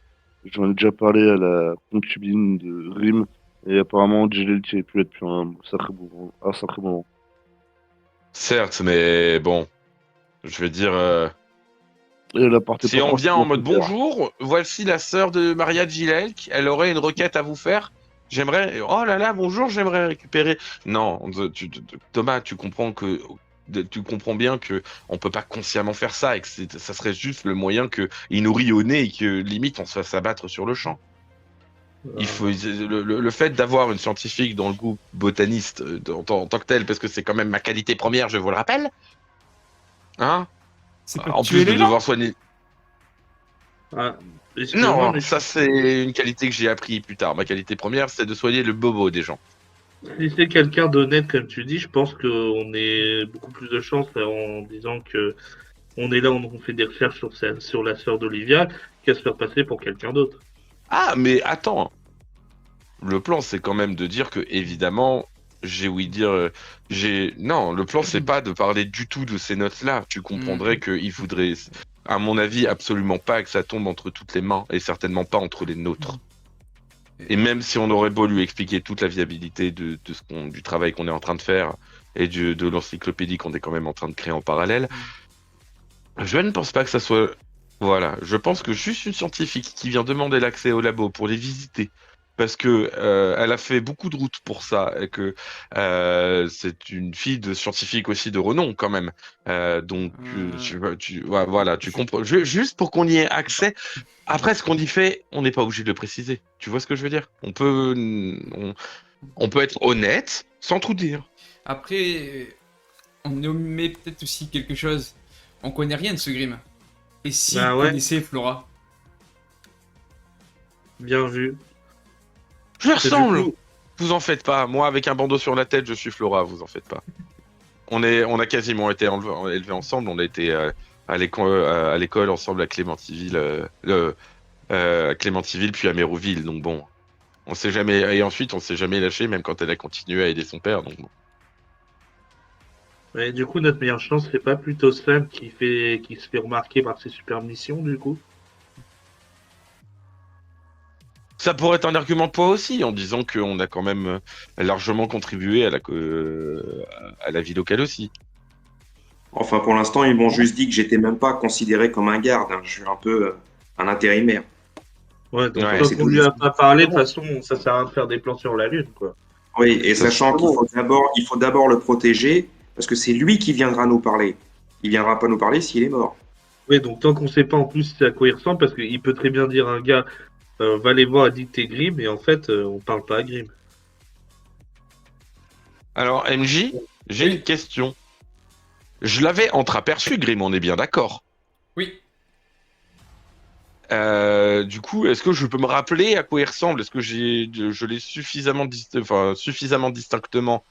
J'en ai déjà parlé à la concubine de Rim, et apparemment, Jalil qui est plus là depuis un sacré moment. Certes, mais bon, je vais dire. Et elle a porté Si pas on vient en mode forcément bonjour, voici la sœur de Maria Gilelk, elle aurait une requête à vous faire. J'aimerais. Oh là là, bonjour, j'aimerais récupérer. Non, Thomas, tu comprends bien que on peut pas consciemment faire ça et que ça serait juste le moyen que il nous rit au nez et que limite on se fasse abattre sur le champ. Il faut le fait d'avoir une scientifique dans le groupe botaniste en tant que tel, parce que c'est quand même ma qualité première, je vous le rappelle. Hein? C'est pas En tuer plus de les gens. devoir soigner. Ah, excuse-moi, Non, mais ça c'est une qualité que j'ai appris plus tard. Ma qualité première, c'est de soigner le bobo des gens. si c'est quelqu'un d'honnête, comme tu dis, je pense qu'on ait beaucoup plus de chance en disant que on est là, on fait des recherches sur la sœur d'Olivia, qu'à se faire passer pour quelqu'un d'autre. Ah, mais attends. Le plan, c'est quand même de dire que, évidemment, j'ai ouï dire, non, le plan, c'est pas de parler du tout de ces notes-là. Tu comprendrais qu'il voudrait, à mon avis, absolument pas que ça tombe entre toutes les mains, et certainement pas entre les nôtres. Et même si on aurait beau lui expliquer toute la viabilité du travail qu'on est en train de faire, et de l'encyclopédie qu'on est quand même en train de créer en parallèle, je ne pense pas que ça soit... Voilà, je pense que juste une scientifique qui vient demander l'accès au labo pour les visiter, parce que elle a fait beaucoup de routes pour ça, et que c'est une fille de scientifique aussi de renom quand même. Donc voilà, tu comprends. Juste pour qu'on y ait accès. Après, ce qu'on y fait, on n'est pas obligé de le préciser. Tu vois ce que je veux dire? On peut être honnête sans tout dire. Après, on omet peut-être aussi quelque chose. On connaît rien de ce Grim. Et si Bah vous ouais. connaissez Flora? Bien vu. Je lui C'est du ressemble. coup- Vous en faites pas. Moi, avec un bandeau sur la tête, je suis Flora. Vous en faites pas. On a quasiment été élevés ensemble. On a été à l'école ensemble à Clémentiville, Clémentiville puis à Mérouville. Donc bon, on s'est jamais. Et ensuite, on s'est jamais lâché, même quand elle a continué à aider son père. Donc bon. Mais du coup, notre meilleure chance, c'est pas plutôt Sam qui se fait remarquer par ses super missions, du coup. Ça pourrait être un argument de poids aussi, en disant qu'on a quand même largement contribué à la vie locale aussi. Enfin, pour l'instant, ils m'ont juste dit que j'étais même pas considéré comme un garde. Hein. Je suis un peu un intérimaire. Ouais, donc Ouais, tant c'est qu'on tout. lui a pas parlé, de toute façon, ça sert à rien de faire des plans sur la Lune, quoi. Oui, et Ça, sachant il faut d'abord le protéger, parce que c'est lui qui viendra nous parler. Il viendra pas nous parler s'il est mort. Oui, donc tant qu'on sait pas en plus à quoi il ressemble, parce qu'il peut très bien dire à un gars, va les voir, dit que t'es Grim, et en fait, on parle pas à Grim. Alors, MJ, j'ai une question. Je l'avais entreaperçu, Grim, on est bien d'accord. Oui. Du coup, est-ce que je peux me rappeler à quoi il ressemble? Est-ce que je l'ai suffisamment distinctement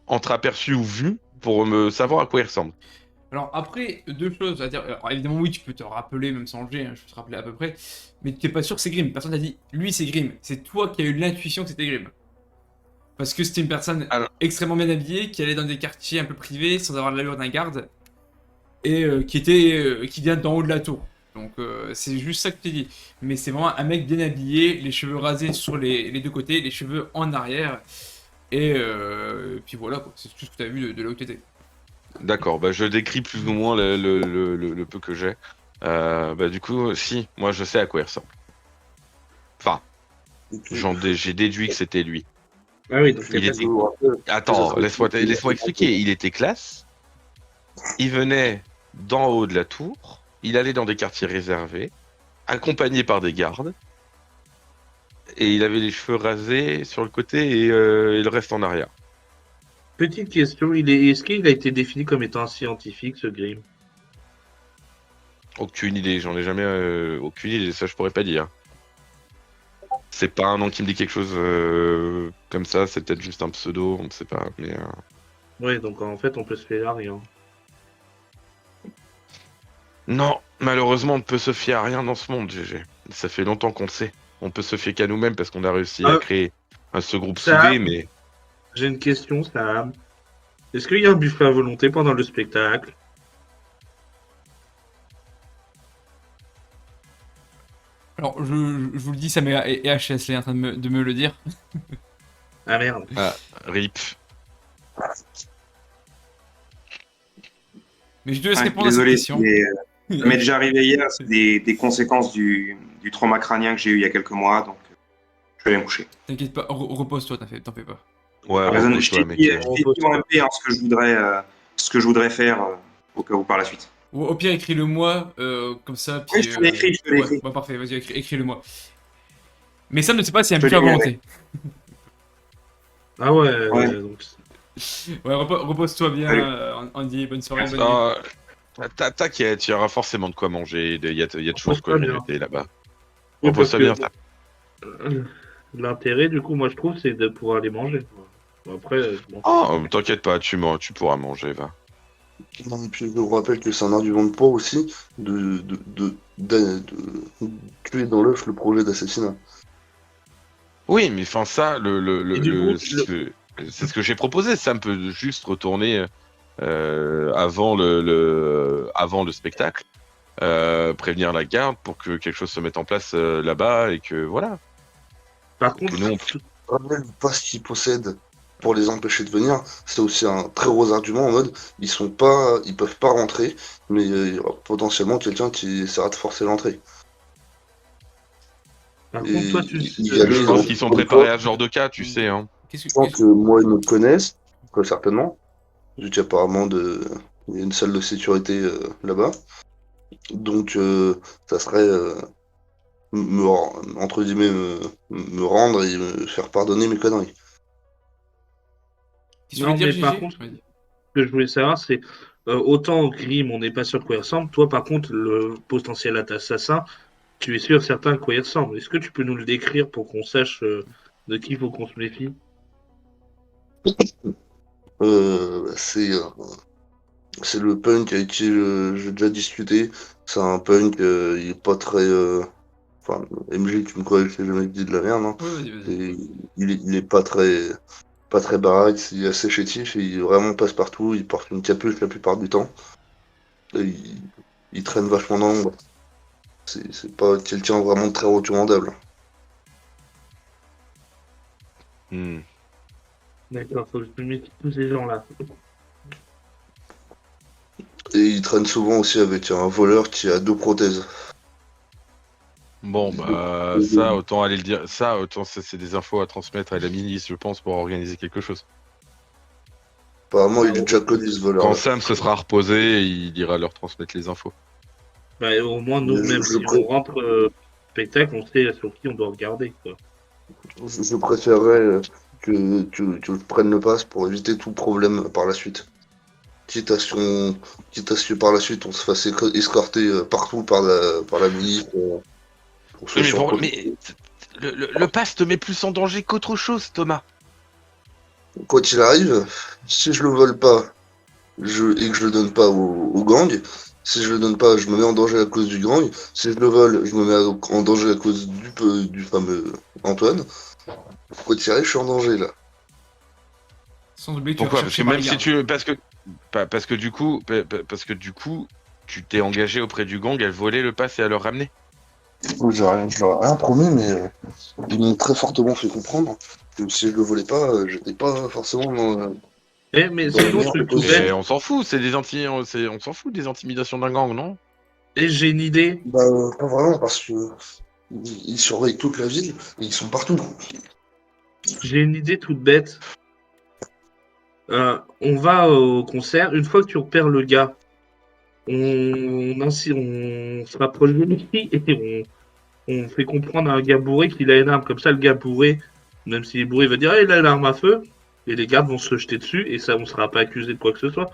entreaperçu ou vu pour me savoir à quoi il ressemble? Alors après, deux choses à dire. Alors, évidemment, oui, tu peux te rappeler, même sans le jet, hein, je peux te rappeler à peu près. Mais tu n'es pas sûr que c'est Grim. Personne t'a dit, lui, c'est Grim. C'est toi qui as eu l'intuition que c'était Grim. Parce que c'était une personne Alors- extrêmement bien habillée, qui allait dans des quartiers un peu privés, sans avoir l'allure d'un garde. Et qui vient d'en haut de la tour. Donc c'est juste ça que je t'ai dit. Mais c'est vraiment un mec bien habillé, les cheveux rasés sur les deux côtés, les cheveux en arrière. Et puis voilà, quoi. C'est tout ce que tu as vu de là où tu étais. D'accord, bah je décris plus ou moins le peu que j'ai. Bah du coup, si, moi je sais à quoi il ressemble. Enfin, j'ai déduit que c'était lui. Ah oui, donc Il t'as était... pas- Attends, laisse-moi expliquer. Il était classe, il venait d'en haut de la tour, il allait dans des quartiers réservés, accompagné par des gardes, et il avait les cheveux rasés sur le côté et le reste en arrière. Petite question, est-ce qu'il a été défini comme étant un scientifique, ce Grimm? Aucune idée, j'en ai jamais aucune idée, ça je pourrais pas dire. C'est pas un nom qui me dit quelque chose comme ça, c'est peut-être juste un pseudo, on ne sait pas. Mais Ouais, donc en fait, on peut se faire à rien. non, malheureusement, on ne peut se fier à rien dans ce monde, GG. Ça fait longtemps qu'on le sait. On peut se fier qu'à nous-mêmes parce qu'on a réussi à créer ce groupe Ça- soudé, mais J'ai une question, Sam. Est-ce qu'il y a un buffet à volonté pendant le spectacle? Alors je vous le dis, ça m'est et HS est en train de me le dire. Ah merde. RIP. Mais je te laisse Ouais, répondre à cette désolé, question. ça m'est déjà arrivé hier, c'est des conséquences du trauma crânien que j'ai eu il y a quelques mois, donc je vais aller me coucher. T'inquiète pas, repose-toi, t'en fais pas. Ouais, Raisonne- repose-toi, je t'ai mec. dit en MP hein, ce que je voudrais faire au cas où par la suite. Au pire, écris-le-moi, comme ça. Puis, Oui, je te l'ai écrit, je te l'ai ouais, écrit. bah, parfait, vas-y, écris-le-moi. Mais Sam ne sait pas s'il y a un Je buffet à l'ai volonté. Ah ouais, Ouais. donc... Ouais, repose-toi bien, Salut. Andy, bonne soirée, bonne nuit. T'inquiète, il y aura forcément de quoi manger. Il y a toujours de quoi Repose-toi bien. grignoter là-bas. Oui, Repose-toi parce bien, que, ça. l'intérêt, du coup, moi, je trouve, c'est de pouvoir les manger. Bon, après, bon. Oh, t'inquiète pas, tu pourras manger, va. Non, et puis je vous rappelle que c'est un argument de poids aussi de tuer dans l'œuf le projet d'assassinat. Oui, mais enfin ça, Et du coup, c'est ce que j'ai proposé. Ça me peut juste retourner avant avant le spectacle, prévenir la garde pour que quelque chose se mette en place là-bas et que voilà. Par Que contre, nous, Après, le pass qu'ils possèdent pour les empêcher de venir, c'est aussi un très gros argument en mode ils peuvent pas rentrer, mais il y aura potentiellement quelqu'un qui essaiera de forcer l'entrée. par Et contre, toi, tu il y a je les- pense qu'ils sont préparés à ce genre de cas, tu sais. Hein. Qu'est-ce Je pense que. que moi, ils me connaissent, très certainement. Vu qu'apparemment, il y a une salle de sécurité là-bas. Donc, ça serait, entre guillemets, me rendre et me faire pardonner mes conneries. Qu'est-ce que tu veux Non, dire, mais par Gigi contre, Vas-y. ce que je voulais savoir, c'est autant Grimm, on n'est pas sûr de quoi il ressemble. Toi, par contre, le potentiel assassin, tu es sûr certain de quoi il ressemble. Est-ce que tu peux nous le décrire pour qu'on sache de qui il faut qu'on se méfie? Euh, c'est, euh, c'est le punk avec qui j'ai déjà discuté. C'est un punk, il est pas très. Enfin, MJ, tu me corriges si jamais je dis de la merde, hein. Ouais, vas-y. Et il est pas très baraque, il est assez chétif, et il vraiment passe partout, il porte une capuche la plupart du temps. Et il traîne vachement dans l'ombre. C'est pas quelqu'un vraiment de très recommandable. Hmm. D'accord, faut que je me méfie de tous ces gens-là. Et il traîne souvent aussi avec un voleur qui a 2 prothèses. Bon, bah ça, autant aller le dire. Ça, autant c'est des infos à transmettre à la milice, je pense, pour organiser quelque chose. Apparemment, il est déjà connu ce voleur. Quand Sam se sera reposé, il ira leur transmettre les infos. Bah, au moins, nous, Je- même je si pré- on rentre au spectacle, on sait sur qui on doit regarder. Quoi. Je préférerais que je prenne le pass pour éviter tout problème par la suite. Quitte à ce que par la suite on se fasse escorter partout par la milice. Pour se Oui, mais, surprendre. mais le pass te met plus en danger qu'autre chose, Thomas. Quoi qu'il arrive, si je le vole pas et que je le donne pas au gang. Si je le donne pas, je me mets en danger à cause du gang. Si je le vole, je me mets en danger à cause du fameux Antoine. Pourquoi tirer, je suis en danger là. Sans oublier que tu vas Pourquoi? Parce que rechercher par même les si gardes. tu. Parce que du coup, tu t'es engagé auprès du gang à voler le pass et à le ramener. Oui, je leur ai rien promis, mais ils m'ont très fortement fait comprendre que si je le volais pas, j'étais pas forcément Mais dans la sinon, meilleure truc tout position. bête, Et on s'en fout, on s'en fout des intimidations d'un gang, non? et j'ai une idée. Bah, pas vraiment, parce que ils surveillent toute la ville et ils sont partout. J'ai une idée toute bête. On va au concert. Une fois que tu repères le gars, on se rapproche de lui et on fait comprendre à un gars bourré qu'il a une arme. Comme ça, le gars bourré, même s'il est bourré, il va dire ah, il a une arme à feu. Et les gardes vont se jeter dessus et ça, on ne sera pas accusé de quoi que ce soit.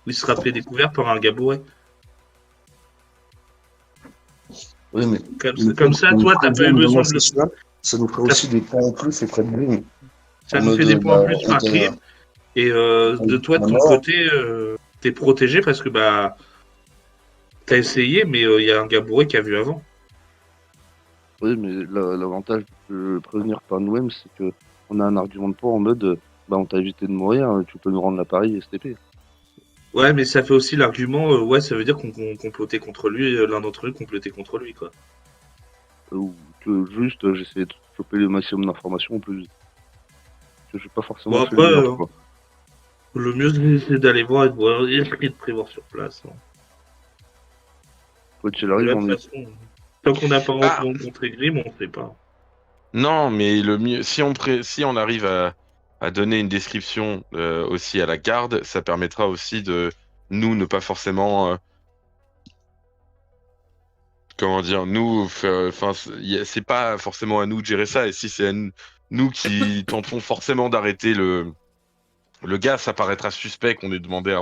Il sera fait découvert par un gars bourré. Oui, mais Comme ça, toi, t'as pas eu besoin de le. ça nous ferait aussi des points en plus auprès de lui. Ça En nous mode, fait des points en bah, plus par crime. Et de toi, de ton mort. côté, t'es protégé parce que bah t'as essayé, mais il y a un gars bourré qui a vu avant. Oui, mais l'avantage de prévenir par nous-mêmes, c'est que on a un argument de poids en mode, bah, on t'a évité de mourir, tu peux nous rendre l'appareil STP. Ouais, mais ça fait aussi l'argument, ouais, ça veut dire qu'on complotait contre lui, l'un d'entre eux complotait contre lui, quoi. Ou que juste, j'essaie de choper le maximum d'informations au plus vite. Que je suis pas forcément Bon, fait le après, meilleur choix. le mieux, c'est d'aller voir et de prévoir sur place, hein. Quoi qu'il De arrive, toute on est. façon, tant qu'on n'a pas Ah, rencontré Grimm, on sait pas. non, mais le mieux, si on arrive à donner une description aussi à la garde, ça permettra aussi de nous ne pas forcément, comment dire, enfin, c'est pas forcément à nous de gérer ça, et si c'est nous qui tentons forcément d'arrêter le gars, ça paraîtra suspect qu'on ait demandé à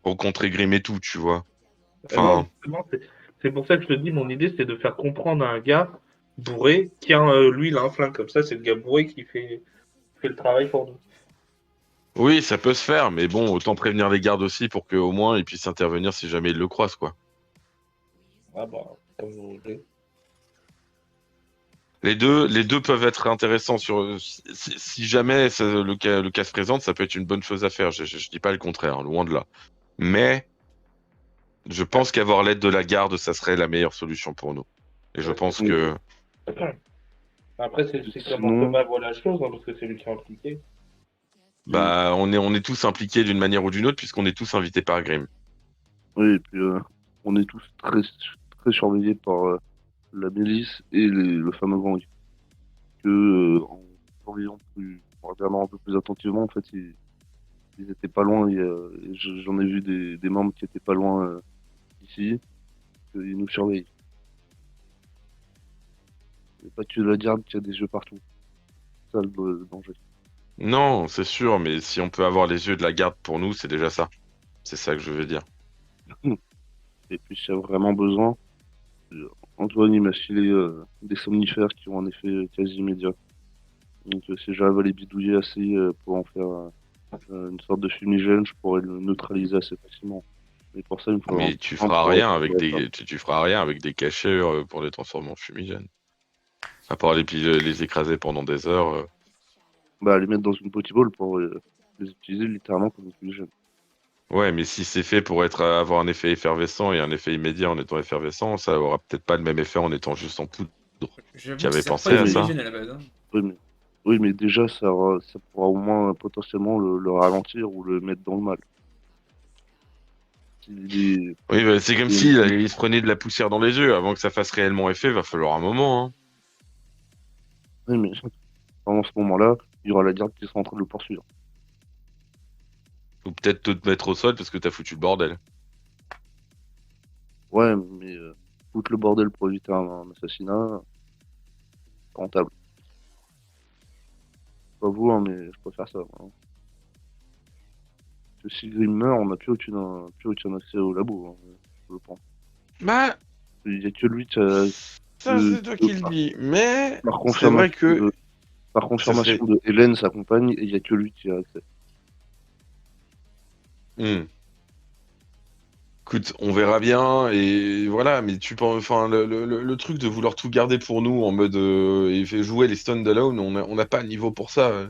rencontrer Grimm et tout, tu vois. Non, Enfin, justement, c'est pour ça que je te dis, mon idée, c'est de faire comprendre à un gars bourré, tiens, lui, il a un flingue comme ça, c'est le gars bourré qui fait le travail pour nous. oui, ça peut se faire, mais bon, autant prévenir les gardes aussi pour qu'au moins ils puissent intervenir si jamais ils le croisent, quoi. Ah bah, comme vous voulez. Les deux peuvent être intéressants si jamais le cas se présente, ça peut être une bonne chose à faire. Je dis pas le contraire, hein, loin de là. Mais je pense qu'avoir l'aide de la garde, ça serait la meilleure solution pour nous. Et je Ouais, pense Oui. que, après, c'est comment Sinon, Thomas voit la chose, hein, parce que c'est lui qui est impliqué. bah, on est tous impliqués d'une manière ou d'une autre puisqu'on est tous invités par Grimm. oui, et puis on est tous très surveillés par la milice et le fameux gang. Que en surveillant en regardant un peu plus attentivement, en fait, ils étaient pas loin. J'en ai vu des membres qui étaient pas loin ici. Ils nous surveillent. Il n'y a pas que la garde qui a des yeux partout. C'est ça le danger. Non, c'est sûr, mais si on peut avoir les yeux de la garde pour nous, c'est déjà ça. C'est ça que je veux dire. Et puis s'il y a vraiment besoin, Antoine il m'a filé des somnifères qui ont un effet quasi immédiat. Donc si j'arrive à les bidouiller assez pour en faire une sorte de fumigène, je pourrais le neutraliser assez facilement. Mais pour ça, il me faudra un Mais peu tu de temps feras pour rien avec récupérer ça. tu feras rien avec des cachets pour les transformer en fumigène. À part les écraser pendant des heures. Bah, les mettre dans une potiball pour les utiliser littéralement comme une fumigène. Ouais, mais si c'est fait pour avoir un effet effervescent et un effet immédiat en étant effervescent, ça aura peut-être pas le même effet en étant juste en poudre. J'avoue Tu que avais ça sert pas pensé les à ça? fumigènes à la base, hein. Oui, oui, mais déjà, ça pourra au moins potentiellement le ralentir ou le mettre dans le mal. S'il est- Oui, bah, c'est comme s'il si est- il se prenait de la poussière dans les yeux. Avant que ça fasse réellement effet, va falloir un moment, hein. Oui, mais pendant ce moment-là, il y aura la garde qui sera en train de le poursuivre. Ou peut-être te mettre au sol parce que t'as foutu le bordel. Ouais, mais foutre le bordel pour éviter un assassinat, c'est rentable. Pas vous, hein, mais je préfère ça. Hein. Parce que si Grimm meurt, on n'a plus aucun accès au labo, hein, je pense. Bah, Il n'y a que lui qui a, ça c'est toi qui le dis. Mais par c'est vrai confirmation que par ça serait. confirmation de Hélène, sa compagne, et il n'y a que lui qui a accès. Hmm. Écoute, on verra bien et voilà, mais tu penses, enfin, le truc de vouloir tout garder pour nous en mode et fait jouer les stand-alone, on n'a pas le niveau pour ça.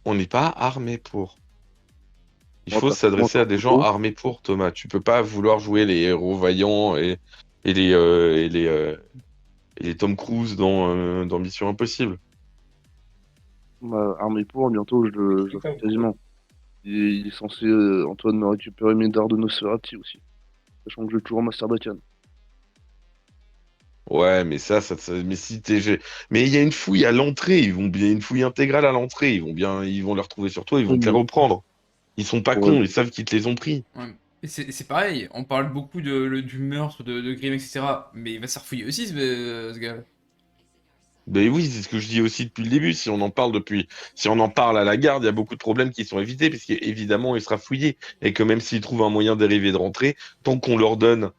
On n'est pas armé pour. Il Moi, faut personnellement, s'adresser sur à des gens photo, armés pour, Thomas. Tu peux pas vouloir jouer les héros vaillants et les Tom Cruise dans Mission Impossible. ma armée pour, bientôt, je fais quasiment. Il est censé, Antoine, me récupérer mes dards de Nosferatu aussi. Sachant que j'ai toujours Master Batian. Ouais, mais mais si mais il y a une fouille à l'entrée. Il y a une fouille intégrale à l'entrée. Ils vont les retrouver sur toi. Ils vont te les reprendre. Ils sont pas Ouais, cons. Ils savent qu'ils te les ont pris. Ouais. Et c'est pareil, on parle beaucoup du meurtre de Grimm, etc. Mais il va se faire fouiller aussi, ce gars. Ben oui, c'est ce que je dis aussi depuis le début. Si on en parle à la garde, il y a beaucoup de problèmes qui sont évités, parce qu'évidemment, il sera fouillé. Et que même s'ils trouvent un moyen d'arriver et de rentrer, tant qu'on leur donne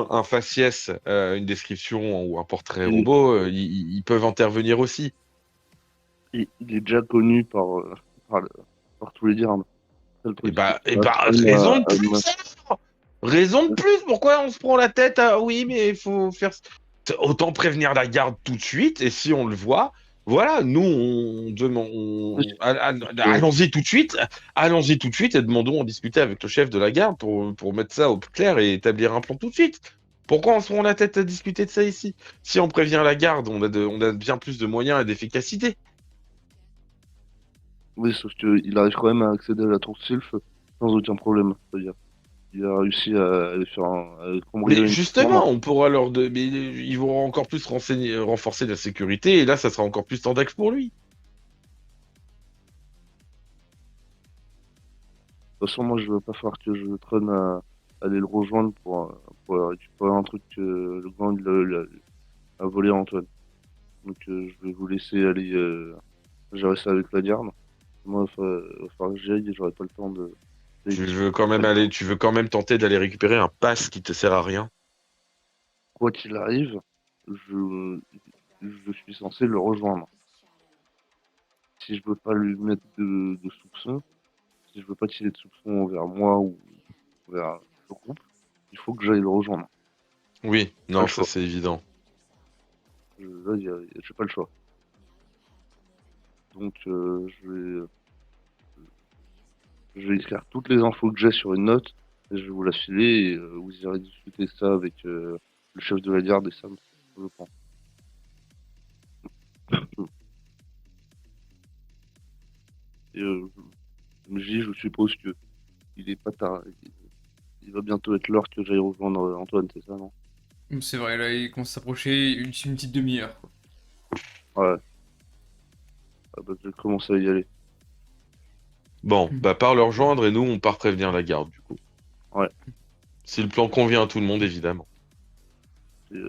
un faciès, une description ou un portrait il, robot, ils peuvent intervenir aussi. il est déjà connu par, par tous les dirhams. C'est le Et truc. bah, raison de plus, alors. Raison de plus, pourquoi on se prend la tête à oui, mais il faut faire. Autant prévenir la garde tout de suite, et si on le voit, voilà, nous, on demande. Allons-y tout de suite et demandons à discuter avec le chef de la garde pour mettre ça au plus clair et établir un plan tout de suite. Pourquoi on se prend la tête à discuter de ça ici? Si on prévient la garde, on a bien plus de moyens et d'efficacité. Oui, sauf qu'il arrive quand même à accéder à la tour Sylph sans aucun problème. C'est-à-dire, il a réussi à aller faire à cambrioler Mais une justement, chambre. on pourra mais ils vont encore plus renforcer la sécurité, et là, ça sera encore plus tendax pour lui. De toute façon, moi, je veux pas faire que je traîne à aller le rejoindre pour récupérer un truc que le grand a volé à Antoine. Donc, je vais vous laisser aller gérer ça avec la garde. Moi, il va falloir que j'y aille et j'aurai pas le temps d'aller discuter. Tu veux quand même tenter d'aller récupérer un pass qui te sert à rien. Quoi qu'il arrive, je, je suis censé le rejoindre. Si je veux pas lui mettre de soupçons, si je veux pas qu'il ait de soupçons envers moi ou envers le groupe, il faut que j'aille le rejoindre. Oui, Pas non, le ça choix. c'est évident. Là, j'ai pas le choix. Donc, je vais écrire toutes les infos que j'ai sur une note et je vais vous la filer et vous irez discuter ça avec le chef de la garde et Sam, je pense. Et MJ, je suppose que il est pas tard. Il va bientôt être l'heure que j'aille rejoindre Antoine, c'est ça, non? C'est vrai, là, il commence à s'approcher une petite demi-heure, quoi. Ouais. Ah bah, je vais commencer à y aller. Bon, bah pars le rejoindre et nous on part prévenir la garde du coup. Ouais. Si le plan convient à tout le monde, évidemment. Et,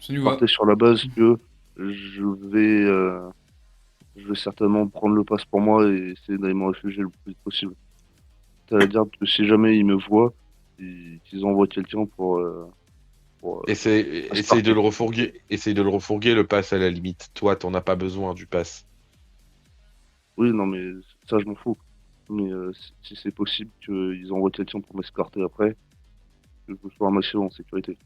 Ça nous va. partez sur la base que je vais, euh, je vais certainement prendre le passe pour moi et essayer d'aller me réfugier le plus vite possible. À la garde que si jamais ils me voient, qu'ils envoient quelqu'un pour Essaye de starter. le refourguer. Essaye de le refourguer, le pass à la limite. Toi, t'en as pas besoin du pass. Oui, non, mais ça, je m'en fous. Mais si c'est possible qu'ils envoient quelqu'un pour m'escorter après, que je sois un maximum en sécurité.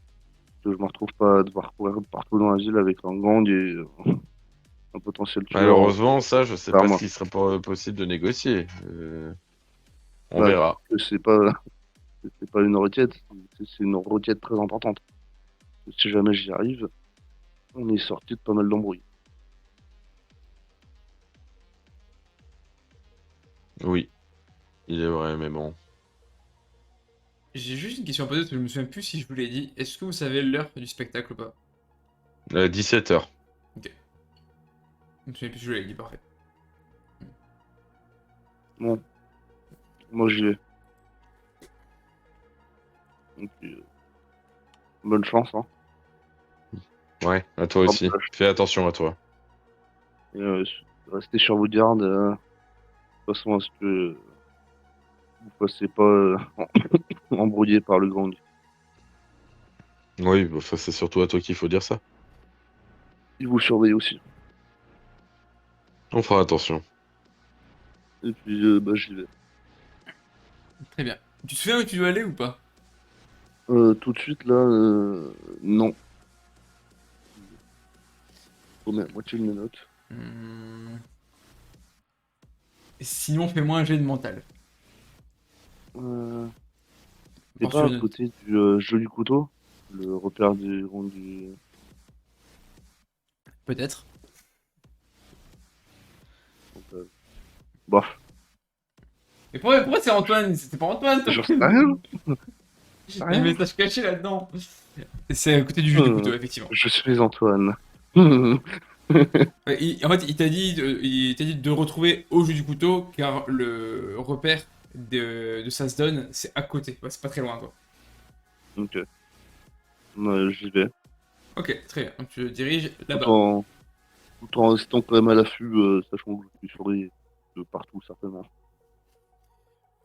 Que je me retrouve pas à devoir courir partout dans la ville avec un gang et un potentiel tueur Malheureusement, ça, je sais vers pas ce moi. qui serait pas possible de négocier. On Bah, verra. que c'est pas une requête, c'est une requête très importante. Si jamais j'y arrive, on est sorti de pas mal d'embrouilles. Oui, il est vrai, mais bon. J'ai juste une question à poser parce que je me souviens plus si je vous l'ai dit. Est-ce que vous savez l'heure du spectacle ou pas? 17h. Ok. Je me souviens plus si je vous l'ai dit, parfait. Bon, moi j'y vais. Donc, bonne chance, hein. Ouais, à toi aussi. Fais attention à toi. Et, restez sur vos gardes, de toute façon à ce que vous passez pas embrouillé par le gang. Oui, bah, ça, c'est surtout à toi qu'il faut dire ça. Ils vous surveillent aussi. On fera attention. Et puis, bah, j'y vais. Très bien. Tu te souviens où tu dois aller ou pas? Tout de suite, là, non. Faut mettre moitié de mes notes. Hmm. Sinon, fais-moi un jet de mental. Euh, T'es Voir pas sur à une note. côté du joli couteau? Le repère du rond du... Peut-être. Bon, Mais pourquoi c'est Antoine? C'était pas Antoine, ton j'en sais prénom. rien. Il y a un Rien. message caché là-dedans. C'est à côté du jeu du Euh, couteau, effectivement. je suis Antoine. Ouais, en fait, il t'a dit de retrouver au jeu du couteau, car le repère de Sasdon, c'est à côté. Ouais, c'est pas très loin, quoi. Ok, j'y vais. Ok, très bien. Donc tu te diriges Tout là-bas. en, tout en restant quand même à l'affût, sachant que je suis surveillé de partout, certainement.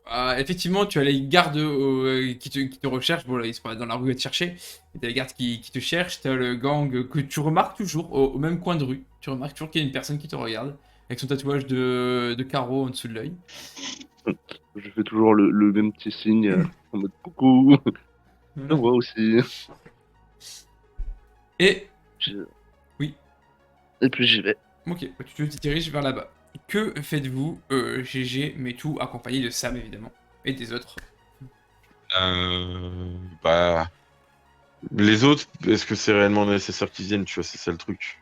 Ah, effectivement, tu as les gardes qui te recherchent. Bon, là, ils sont pas dans la rue à te chercher. Et t'as les gardes qui te cherchent. T'as le gang que tu remarques toujours au même coin de rue. Tu remarques toujours qu'il y a une personne qui te regarde. Avec son tatouage de carreau en dessous de l'œil. Je fais toujours le même petit signe en mode coucou. Je Voilà. vois aussi. Et, J'y- oui, Et puis j'y vais. ok, tu te diriges vers là-bas. Que faites-vous, GG, mais tout accompagné de Sam, évidemment. Et des autres. Bah, les autres, est-ce que c'est réellement nécessaire qu'ils viennent, tu vois, c'est ça le truc,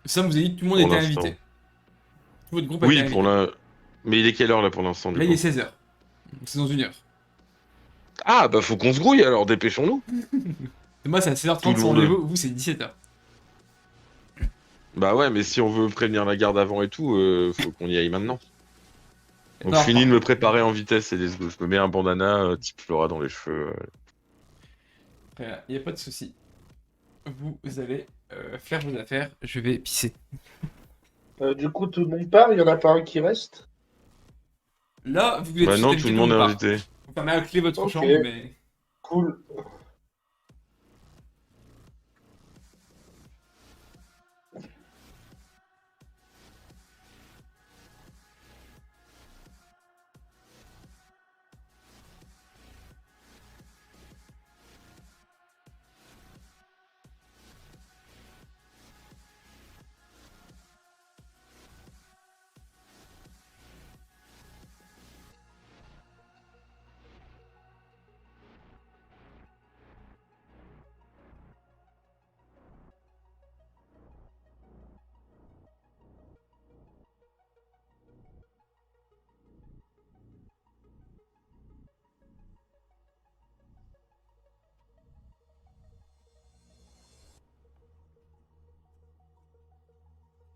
Sam vous a dit que tout le monde pour était l'instant. invité. Tout votre groupe a été Oui, pour invité. Mais il est quelle heure là pour l'instant, du Là, il est coup? 16h. C'est dans une heure. Ah, bah faut qu'on se grouille alors, dépêchons-nous. Et moi, c'est à Tout 16h30 le son monde. rendez-vous. Vous, c'est 17h. Bah ouais, mais si on veut prévenir la garde avant et tout, faut qu'on y aille maintenant. Donc je Non, finis de me préparer en vitesse et je me mets un bandana type Flora dans les cheveux. il n'y a pas de souci. Vous allez faire vos affaires. Je vais pisser. Du coup, tout le monde part, il y en a pas un qui reste. Là, vu que vous êtes Bah tous non, tout invités, le tout le monde monde est part. invité. Vous fermez à clé votre Ok, chambre, mais. cool.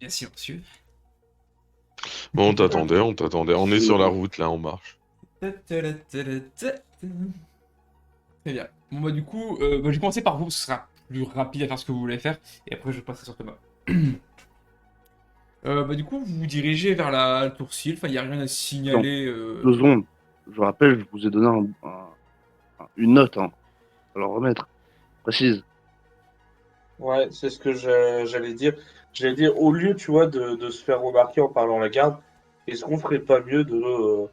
Bien silencieux. Bon, on t'attendait. On est sur la route là, on marche. Très bien. Bon, bah, du coup, bah, je vais commencer par vous. Ce sera plus rapide à faire ce que vous voulez faire. Et après, je passerai sur Thomas. Bah, du coup, vous vous dirigez vers la tour Sylph. Enfin, il n'y a rien à Non, signaler. 2 secondes. Je rappelle, je vous ai donné une note, hein. Alors remettre. Précise. Ouais, c'est ce que j'allais dire. J'allais dire, au lieu, tu vois, de se faire remarquer en parlant à la garde, est-ce qu'on ferait pas mieux de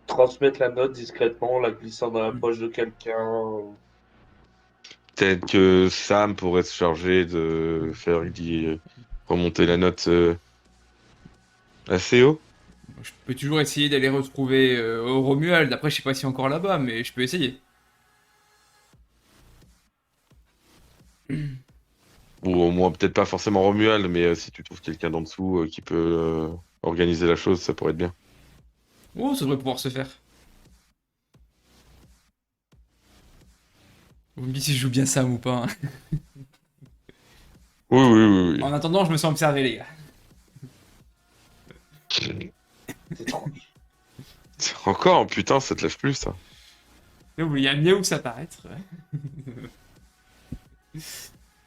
transmettre la note discrètement, la glissant dans la poche de quelqu'un? Peut-être que Sam pourrait se charger de faire remonter la note assez haut. Je peux toujours essayer d'aller retrouver Romuald. Après, je sais pas s'il est encore là-bas, mais je peux essayer. Ou au moins, peut-être pas forcément Romuald, mais si tu trouves quelqu'un d'en dessous qui peut organiser la chose, ça pourrait être bien. Oh, ça devrait pouvoir se faire. Vous me dites si je joue bien Sam ou pas, hein. Oui, oui, oui, En attendant, je me sens observé, les gars. oui. C'est étrange. Encore, putain, ça te lâche plus, ça. Là, vous voyez un miaou s'apparaître.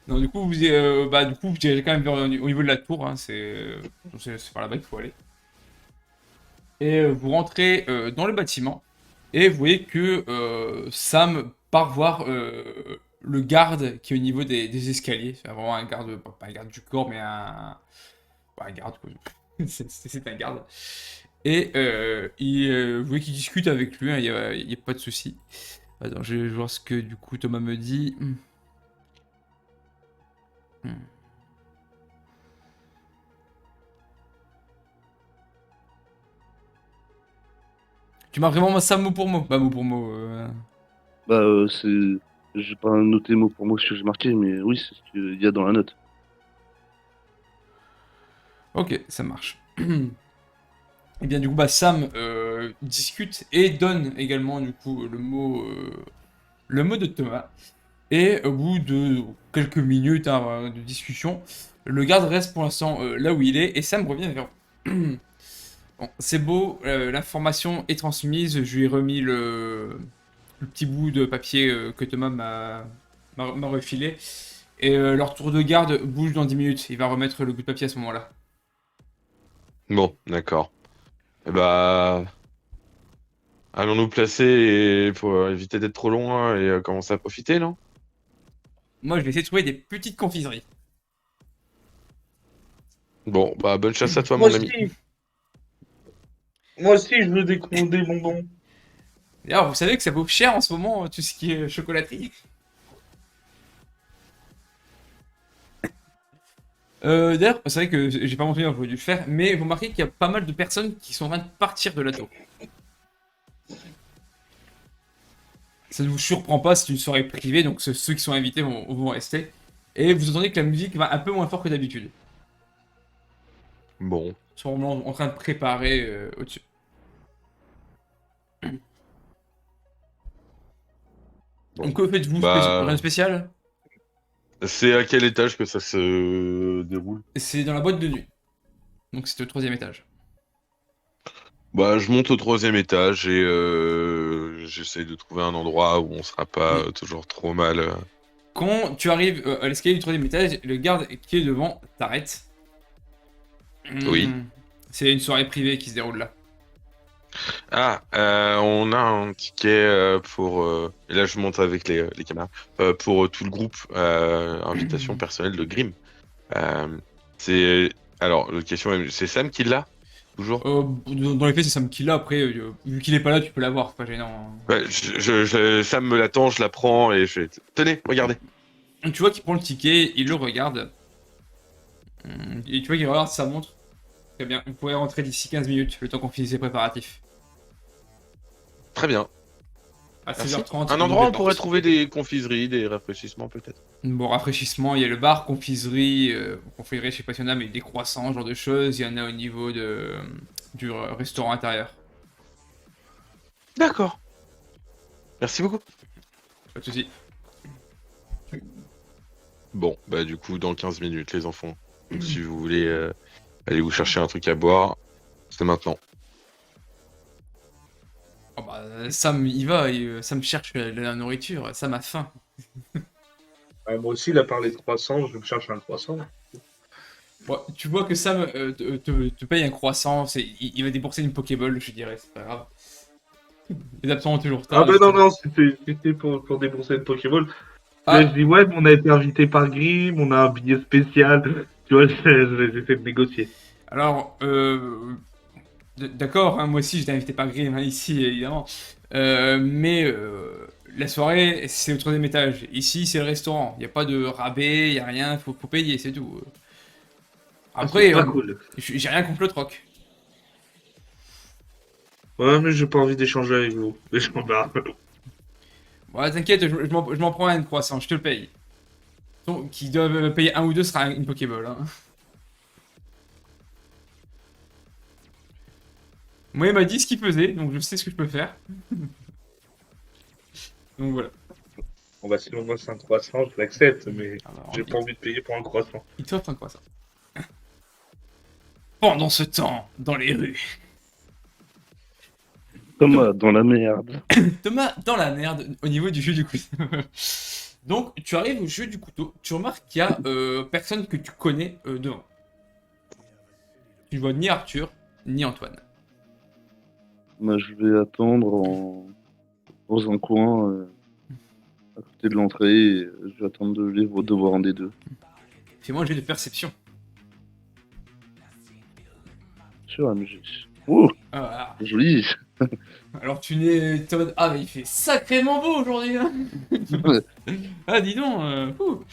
Non, du coup, vous dirigez quand même au niveau de la tour, hein, c'est par là-bas qu'il faut aller. Et vous rentrez dans le bâtiment, et vous voyez que Sam part voir le garde qui est au niveau des escaliers. C'est vraiment un garde, pas un garde du corps, mais un garde, quoi. C'est un garde. Et vous voyez qu'il discute avec lui, il n'y a pas de souci. Attends, je vais voir ce que du coup Thomas me dit. Hmm. Tu m'as vraiment ça mot pour mot. Bah, mot pour mot. Bah, c'est. J'ai pas noté mot pour mot ce que j'ai marqué, mais oui, c'est ce qu'il y a dans la note. Ok, ça marche. Et bien du coup, bah, Sam discute et donne également du coup le mot de Thomas. Et au bout de quelques minutes hein, de discussion, le garde reste pour l'instant là où il est et Sam revient vers vous. Bon, c'est beau, l'information est transmise, je lui ai remis le petit bout de papier que Thomas m'a refilé. Et leur tour de garde bouge dans 10 minutes, il va remettre le bout de papier à ce moment-là. Bon, d'accord. Eh bah, allons nous placer pour éviter d'être trop loin et commencer à profiter, non? Moi, je vais essayer de trouver des petites confiseries. Bon, bah, bonne chasse à toi, Moi mon ami. aussi. Moi aussi, je veux des bonbons. D'ailleurs, vous savez que ça vaut cher en ce moment, tout ce qui est chocolaterie. D'ailleurs, c'est vrai que j'ai pas montré, j'aurais dû le faire, mais vous remarquez qu'il y a pas mal de personnes qui sont en train de partir de la tour. Ça ne vous surprend pas, c'est une soirée privée, donc ceux qui sont invités vont rester. Et vous entendez que la musique va un peu moins fort que d'habitude. Bon. Ils sont vraiment en train de préparer au-dessus. Bon. Donc que faites-vous Bah, rien de spécial? c'est à quel étage que ça se déroule? C'est dans la boîte de nuit. Donc c'est au 3e étage. Bah, je monte au 3e étage et j'essaye de trouver un endroit où on sera pas toujours trop mal. Quand tu arrives à l'escalier du 3e étage, le garde qui est devant t'arrête. Oui. C'est une soirée privée qui se déroule là. Ah, on a un ticket pour... et là, je monte avec les camarades. Pour tout le groupe, invitation personnelle de Grimm. C'est... Alors, la question est, c'est Sam qui l'a? Toujours? Dans les faits, c'est Sam qui l'a. Après, vu qu'il est pas là, tu peux l'avoir. C'est pas gênant. Hein. Ouais, Sam me l'attend, je la prends et je fais... Tenez, regardez. Donc, tu vois qu'il prend le ticket, il le regarde. Et tu vois qu'il regarde sa montre. Très bien, vous pourrez rentrer d'ici 15 minutes, le temps qu'on finisse les préparatifs. Très bien. À Merci. 16h30, Un on ouvre endroit où les on pourrait portes. trouver des confiseries, des rafraîchissements peut-être. Bon, rafraîchissement, il y a le bar, confiserie, je sais pas si y en a, mais des croissants, ce genre de choses. Il y en a au niveau du restaurant intérieur. D'accord. Merci beaucoup. Pas de soucis. Bon, bah du coup, dans 15 minutes, les enfants. Donc, si vous voulez aller vous chercher un truc à boire, c'est maintenant. Oh bah, Sam, il va, Sam cherche la nourriture, Sam a faim. Moi aussi, il a parlé de croissant, je me cherche un croissant. Bon, tu vois que Sam te paye un croissant, il va débourser une Pokéball, je dirais, c'est pas grave. Les absents ont toujours Ah tard. bah non, c'était pour débourser une Pokéball. Ah. Là, je dis, ouais, mais on a été invité par Grimm, on a un billet spécial. Tu vois, j'essaie de négocier. Alors, d'accord, hein, moi aussi j'étais invité par Grimm hein, ici, évidemment. Mais la soirée, c'est au 3e étage. Ici, c'est le restaurant. Il n'y a pas de rabais, il n'y a rien, faut payer, c'est tout. Après, C'est pas cool. j'ai rien contre le troc. Ouais, mais j'ai pas envie d'échanger avec vous. Mais je m'en barre. Bon, t'inquiète, je m'en prends un croissant, je te le paye. Donc, qui doivent payer un ou deux sera une Pokéball. Hein. Moi, il m'a dit ce qu'il faisait, donc je sais ce que je peux faire. Donc voilà. Bon bah sinon, moi, c'est un croissant, je l'accepte, mais Alors, j'ai pas envie de payer pour un croissant. il t'offre un croissant. Pendant ce temps, dans les rues. Thomas, dans la merde. Thomas, dans la merde, au niveau du jeu du couteau. Donc, tu arrives au jeu du couteau, tu remarques qu'il y a personne que tu connais devant. Tu vois ni Arthur, ni Antoine. Moi, je vais attendre dans un coin à côté de l'entrée. Et je vais attendre de voir un des deux. Fais-moi un jeu de perception. sûr, MJ. Oh, Ah, joli. alors tu n'es... t'es en mode, ah mais il fait sacrément beau aujourd'hui hein. Ah dis donc ouh.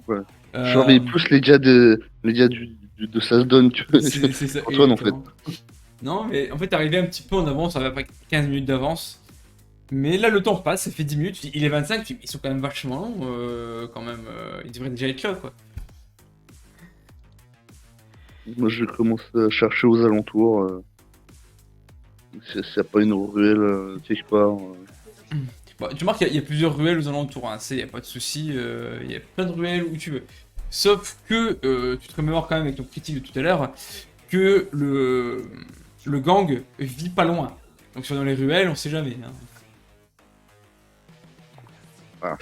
Ouais. Euh, Je surveille plus les gars de ça se donne, tu vois. c'est ça, Antoine, en fait. exactement. Non mais en fait t'es arrivé un petit peu en avance, à peu près 15 minutes d'avance. Mais là le temps passe, ça fait 10 minutes, il est 25, ils sont quand même vachement longs quand même, ils devraient déjà être là quoi. Moi, je commence à chercher aux alentours. S'il n'y a pas une ruelle quelque part. Bon, tu remarques qu'il y a plusieurs ruelles aux alentours, hein, il n'y a pas de souci, il y a plein de ruelles où tu veux. Sauf que tu te remémores quand même avec ton critique de tout à l'heure que le gang vit pas loin. Donc si on est dans les ruelles, on sait jamais. Hein. Ah.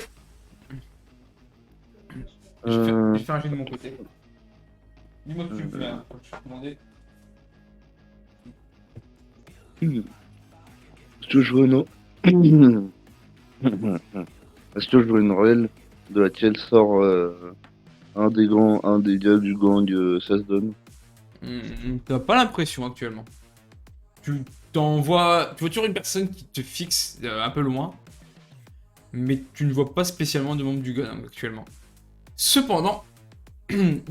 Je vais faire un jeu de mon côté. Dis-moi que tu me fais un, je vais te demander. Est-ce que je veux une... Est-ce que je veux une ruelle de laquelle sort un des gars du gang ça se donne? T'as pas l'impression actuellement. Tu vois toujours une personne qui te fixe un peu loin, mais tu ne vois pas spécialement de membres du gang actuellement. Cependant,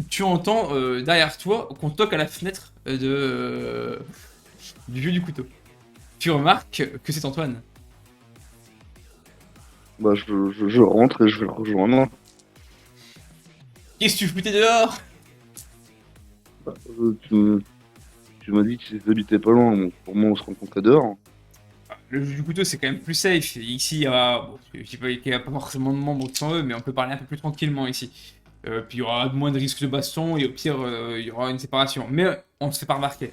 tu entends derrière toi qu'on toque à la fenêtre du vieux du couteau. Tu remarques que c'est Antoine. Bah, je rentre et je vais le rejoindre. Qu'est-ce que tu foutais dehors? Tu m'as dit que t'habitais pas loin, donc pour moi on se rencontrait dehors. Le jeu du couteau, c'est quand même plus safe. Ici, il y a, bon, je dis pas qu'il n'y a pas forcément de membres qui sont eux, mais on peut parler un peu plus tranquillement ici. Puis il y aura moins de risques de baston et au pire, il y aura une séparation. Mais on ne se fait pas remarquer.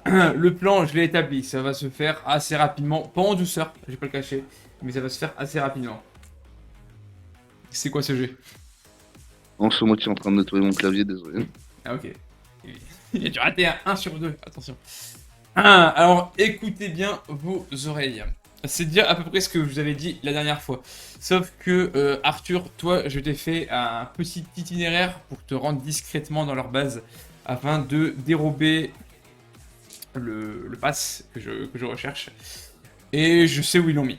Le plan, je l'ai établi. Ça va se faire assez rapidement. Pas en douceur, je vais pas le cacher. Mais ça va se faire assez rapidement. C'est quoi ce jeu? En ce moment, tu es en train de nettoyer mon clavier, désolé. Ah, ok. Il a dû rater un 1 sur 2. Attention. Alors, écoutez bien vos oreilles. C'est dire à peu près ce que je vous avais dit la dernière fois. Sauf que, Arthur, toi, je t'ai fait un petit itinéraire pour te rendre discrètement dans leur base afin de dérober le pass que je recherche. Et je sais où ils l'ont mis.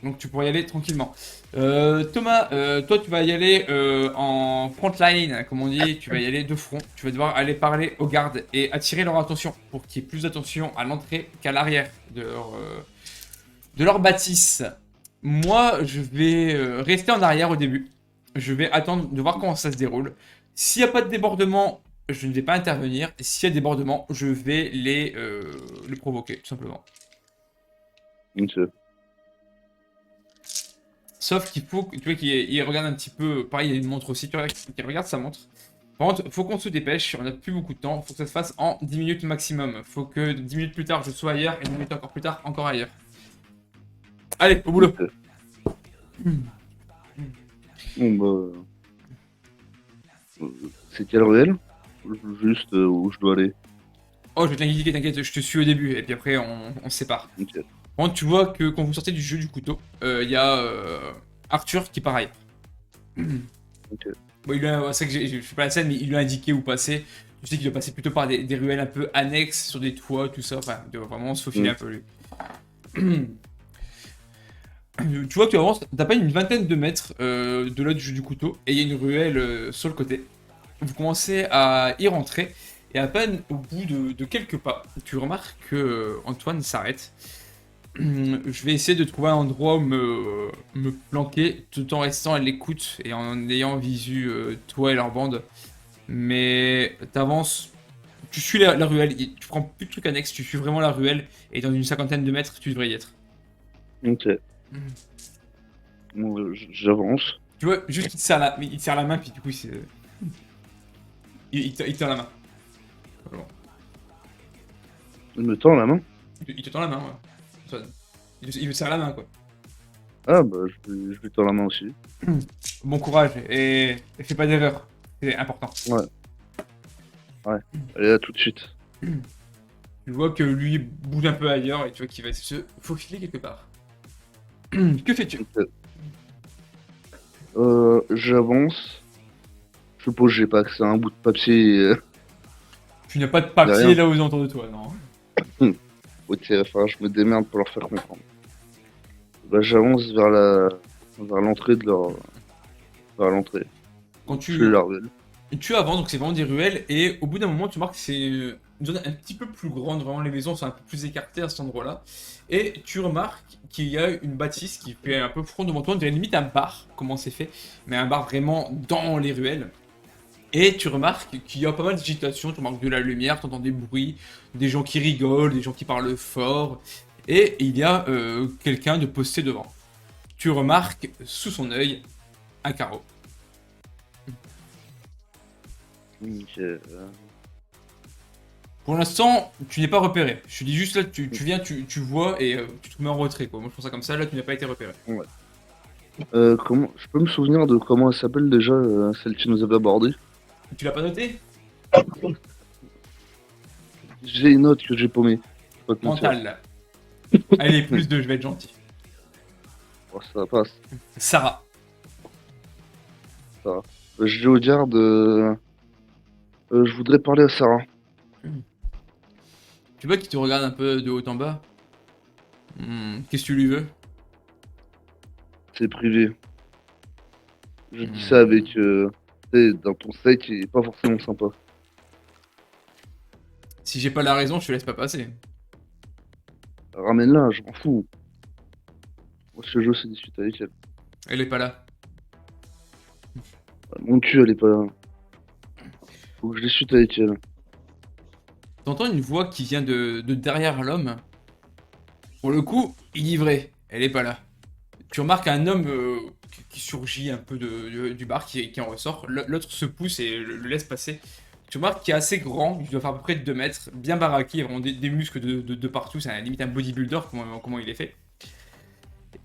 Donc tu pourras y aller tranquillement. Thomas, toi tu vas y aller en front line, comme on dit, tu vas y aller de front. Tu vas devoir aller parler aux gardes et attirer leur attention pour qu'il y ait plus d'attention à l'entrée qu'à l'arrière de leur bâtisse. Moi, je vais rester en arrière au début. Je vais attendre de voir comment ça se déroule. S'il n'y a pas de débordement, je ne vais pas intervenir. Et s'il y a débordement, je vais les provoquer, tout simplement. Ok. Sauf qu'il faut, tu vois, qu'il regarde un petit peu. Pareil, il y a une montre aussi, tu vois, qu'il regarde sa montre. Par contre, faut qu'on se dépêche, on n'a plus beaucoup de temps, faut que ça se fasse en 10 minutes maximum. Faut que 10 minutes plus tard, je sois ailleurs, et 10 minutes encore plus tard, encore ailleurs. Allez, au boulot. Bon, bah... C'est quelle ruelle? Juste où je dois aller. Oh, je vais t'indiquer, t'inquiète, je te suis au début, et puis après, on se sépare. Ok. Par contre, tu vois que quand vous sortez du jeu du couteau, il y a Arthur qui part ailleurs. Ok. Bon, c'est que je fais pas la scène, mais il lui a indiqué où passer. Tu sais qu'il doit passer plutôt par des ruelles un peu annexes, sur des toits, tout ça. Enfin, il doit vraiment se faufiler un peu, lui. Tu vois que tu avances, t'as pas une vingtaine de mètres de là du jeu du couteau, et il y a une ruelle sur le côté. Vous commencez à y rentrer, et à peine au bout de quelques pas, tu remarques que Antoine s'arrête. Je vais essayer de trouver un endroit où me planquer tout en restant à l'écoute et en ayant visu toi et leur bande. Mais t'avances, tu suis la ruelle, tu prends plus de trucs annexes, tu suis vraiment la ruelle et dans une cinquantaine de mètres, tu devrais y être. Ok. Bon, j'avance. Tu vois, juste il te serre la main, puis du coup, il te tend la main. Voilà. Il me tend la main. Il te tend la main, ouais. Antoine. Il te serre la main, quoi. Ah bah je lui tends la main aussi. Bon courage et fais pas d'erreur, c'est important. Ouais. Allez, à tout de suite. Tu vois que lui bouge un peu ailleurs et tu vois qu'il va se faufiler quelque part. Que fais-tu? Ok. J'avance. Je suppose que j'ai pas accès à un bout de papier. Tu n'as pas de papier Derrière. là aux alentours de toi, non? Ok, enfin, je me démerde pour leur faire comprendre. Bah, j'avance vers l'entrée de leur. Vers l'entrée. Quand Je fais la ruelle. tu avances, donc c'est vraiment des ruelles, et au bout d'un moment, tu remarques que c'est une zone un petit peu plus grande, vraiment les maisons sont un peu plus écartées à cet endroit-là, et tu remarques qu'il y a une bâtisse qui fait un peu front devant toi, on dirait limite un bar, comment c'est fait, mais un bar vraiment dans les ruelles. Et tu remarques qu'il y a pas mal d'agitation, tu remarques de la lumière, tu entends des bruits, des gens qui rigolent, des gens qui parlent fort, et il y a quelqu'un de posté devant. Tu remarques sous son œil un carreau. Ok, Pour l'instant, tu n'es pas repéré. Je te dis juste là, tu viens, tu vois et tu te mets en retrait quoi. Moi je pense ça comme ça, là tu n'as pas été repéré. comment... Je peux me souvenir de comment elle s'appelle déjà, celle qui nous avait abordé. Tu l'as pas noté? J'ai une note que j'ai paumée. Faut pas te mentir. Mental. Allez, plus de, je vais être gentil. Oh, ça passe. Sarah. Je dis au garde, je voudrais parler à Sarah. Tu vois qu'il te regarde un peu de haut en bas. Qu'est-ce que tu lui veux? C'est privé. Je dis ça avec, tu sais, dans ton steak qui est pas forcément sympa. Si j'ai pas la raison, je te laisse pas passer. Ramène-la, je m'en fous. Moi, ce que je veux, c'est discuter avec elle. Elle est pas là. Mon cul, elle est pas là. Faut que je discute avec elle. T'entends une voix qui vient de derrière l'homme. Pour le coup, il est vrai. Elle est pas là. Tu remarques un homme qui surgit un peu du bar, qui en ressort. L'autre se pousse et le laisse passer. Tu remarques qu'il est assez grand, il doit faire à peu près 2 mètres, bien baraqué, vraiment des muscles de partout, c'est limite un bodybuilder, comment il est fait.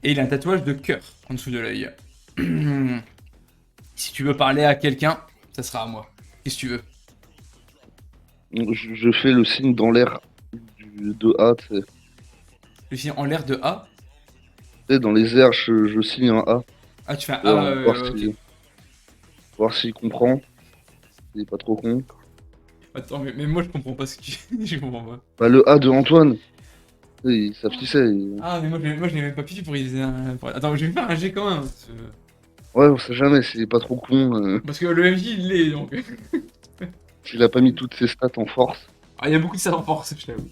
Et il a un tatouage de cœur en dessous de l'œil. Si tu veux parler à quelqu'un, ça sera à moi. Qu'est-ce que tu veux? Je fais le signe dans l'air de A, tu sais. Le signe en l'air de A. Tu sais, dans les airs, je signe un A. Ah, tu fais un Voir, A, ok. voir s'il comprend. Il est pas trop con. Attends, mais moi je comprends pas ce que tu... je comprends pas. Bah, le A de Antoine. Tu sais, il s'affichait. Ah, mais moi je l'ai même pas piqué pour utiliser un... Attends, je vais faire un G quand même. Ouais, on sait jamais s'il est pas trop con. Parce que le MJ il l'est donc. S'il a pas mis toutes ses stats en force. Ah, il y a beaucoup de ça en force, je t'avoue.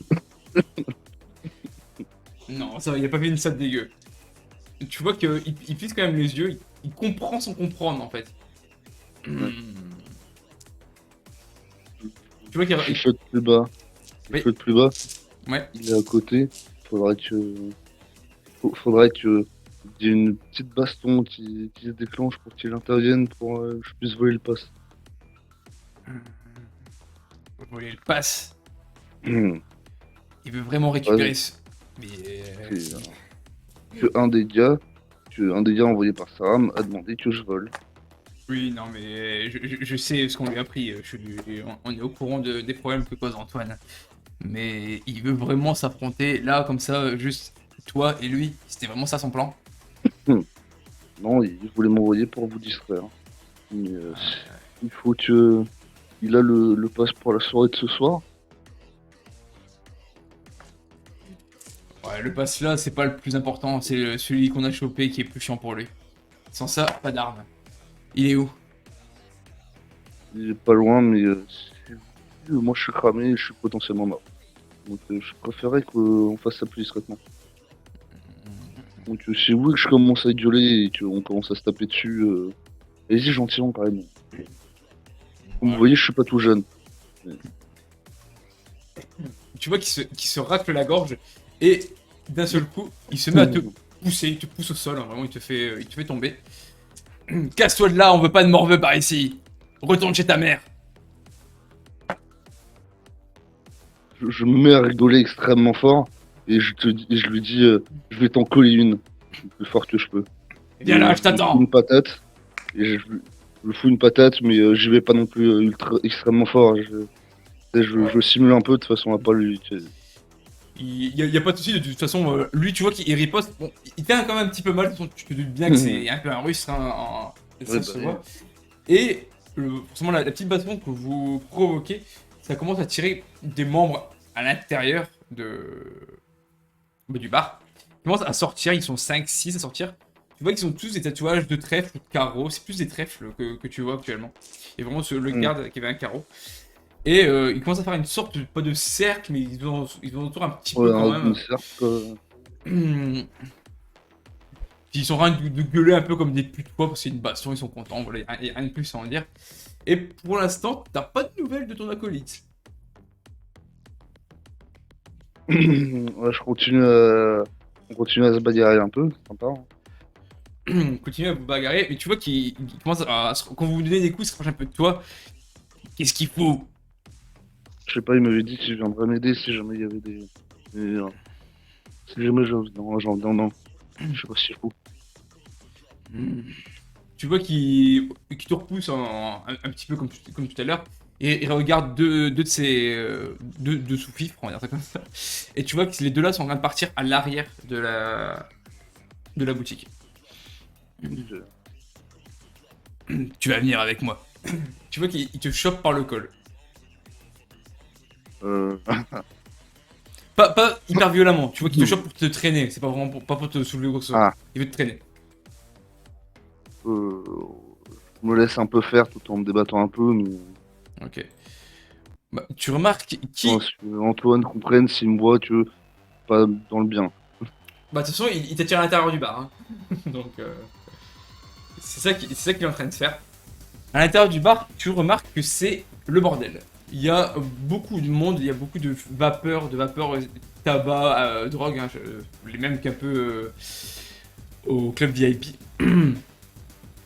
Non, ça va, il a pas fait une stat dégueu. Tu vois qu'il plisse quand même les yeux, il comprend sans comprendre en fait. Tu vois qu'il y a... Il flotte plus bas. Il Oui. flotte plus bas. Ouais. Il est à côté. Faudrait que. Faudrait que. Il y ait une petite baston qui se déclenche pour qu'il intervienne pour que je puisse voler le pass. Vous voulez le passe. Hmm. Il veut vraiment récupérer Ouais. ce... Mais... Un des gars envoyé par Sarah a demandé que je vole. Oui, non, mais je sais ce qu'on lui a pris. On est au courant des problèmes que cause Antoine. Mais il veut vraiment s'affronter là, comme ça, juste toi et lui. C'était vraiment ça son plan? Non, il voulait m'envoyer pour vous distraire. Mais il faut que. Il a le pass pour la soirée de ce soir. Ouais, le pass là, c'est pas le plus important. C'est celui qu'on a chopé qui est plus chiant pour lui. Sans ça, pas d'arme. Il est où? Il est pas loin, mais moi je suis cramé et je suis potentiellement mort. Donc je préférais qu'on fasse ça plus discrètement. Donc si vous voulez que je commence à gueuler et qu'on commence à se taper dessus, allez-y gentiment quand même. Comme vous voyez, je suis pas tout jeune. Tu vois qu'il se racle la gorge et d'un seul coup, il se met à te pousser, il te pousse au sol, hein, vraiment, il te fait tomber. Casse-toi de là, on veut pas de morveux par ici. Retourne chez ta mère. Je me mets à rigoler extrêmement fort et je lui dis je vais t'en coller une le plus fort que je peux. Viens là, je lui t'attends. fous une patate et je lui fous une patate mais j'y vais pas non plus extrêmement fort. Je simule un peu de toute façon à pas lui. Il y a pas de soucis, de toute façon, lui, tu vois qu'il riposte. Bon, il fait quand même un petit peu mal, de toute façon, tu te doutes bien que c'est un peu un russe, hein, ça Ouais, se bah, voit. Et forcément, la petite baston que vous provoquez, ça commence à tirer des membres à l'intérieur du bar. Ils commencent à sortir, ils sont 5-6 à sortir. Tu vois qu'ils ont tous des tatouages de trèfle ou de carreaux. C'est plus des trèfles que tu vois actuellement. Et vraiment le garde qui avait un carreau. Et ils commencent à faire une sorte pas de cercle, mais ils ont autour un petit peu quand même. Ils sont en train de gueuler un peu comme des putes quoi, parce que c'est une baston, ils sont contents, voilà, il y a rien de plus à en dire. Et pour l'instant, t'as pas de nouvelles de ton acolyte. Ouais, on continue à se bagarrer un peu, c'est sympa. Hein. Continuez à vous bagarrer, mais tu vois qu'il commence quand vous vous donnez des coups, il se rapproche un peu de toi. Qu'est-ce qu'il faut? Je sais pas, il m'avait dit qu'il viendrait m'aider si jamais il y avait des. Si jamais non. Je sais pas si je fous. Tu vois qu'il te repousse un petit peu comme tout à l'heure, et il regarde deux de ses deux sous-fifres, on va dire ça comme ça. Et tu vois que les deux là sont en train de partir à l'arrière de la boutique. Tu vas venir avec moi. Tu vois qu'il te chope par le col. Pas hyper violemment, tu vois qu'il te chope pour te traîner, c'est pas vraiment pas pour te soulever ou quoi que ce soit. Ah. Il veut te traîner. Je me laisse un peu faire tout en me débattant un peu, mais. Ok. Bah, tu remarques qui. Non, que Antoine comprenne s'il me voit, tu veux, pas dans le bien. Bah, de toute façon, il t'attire à l'intérieur du bar. Hein. Donc, c'est ça qu'il est en train de faire. À l'intérieur du bar, tu remarques que c'est le bordel. Il y a beaucoup de monde, il y a beaucoup de vapeur, tabac, drogue, hein, les mêmes qu'un peu au club VIP.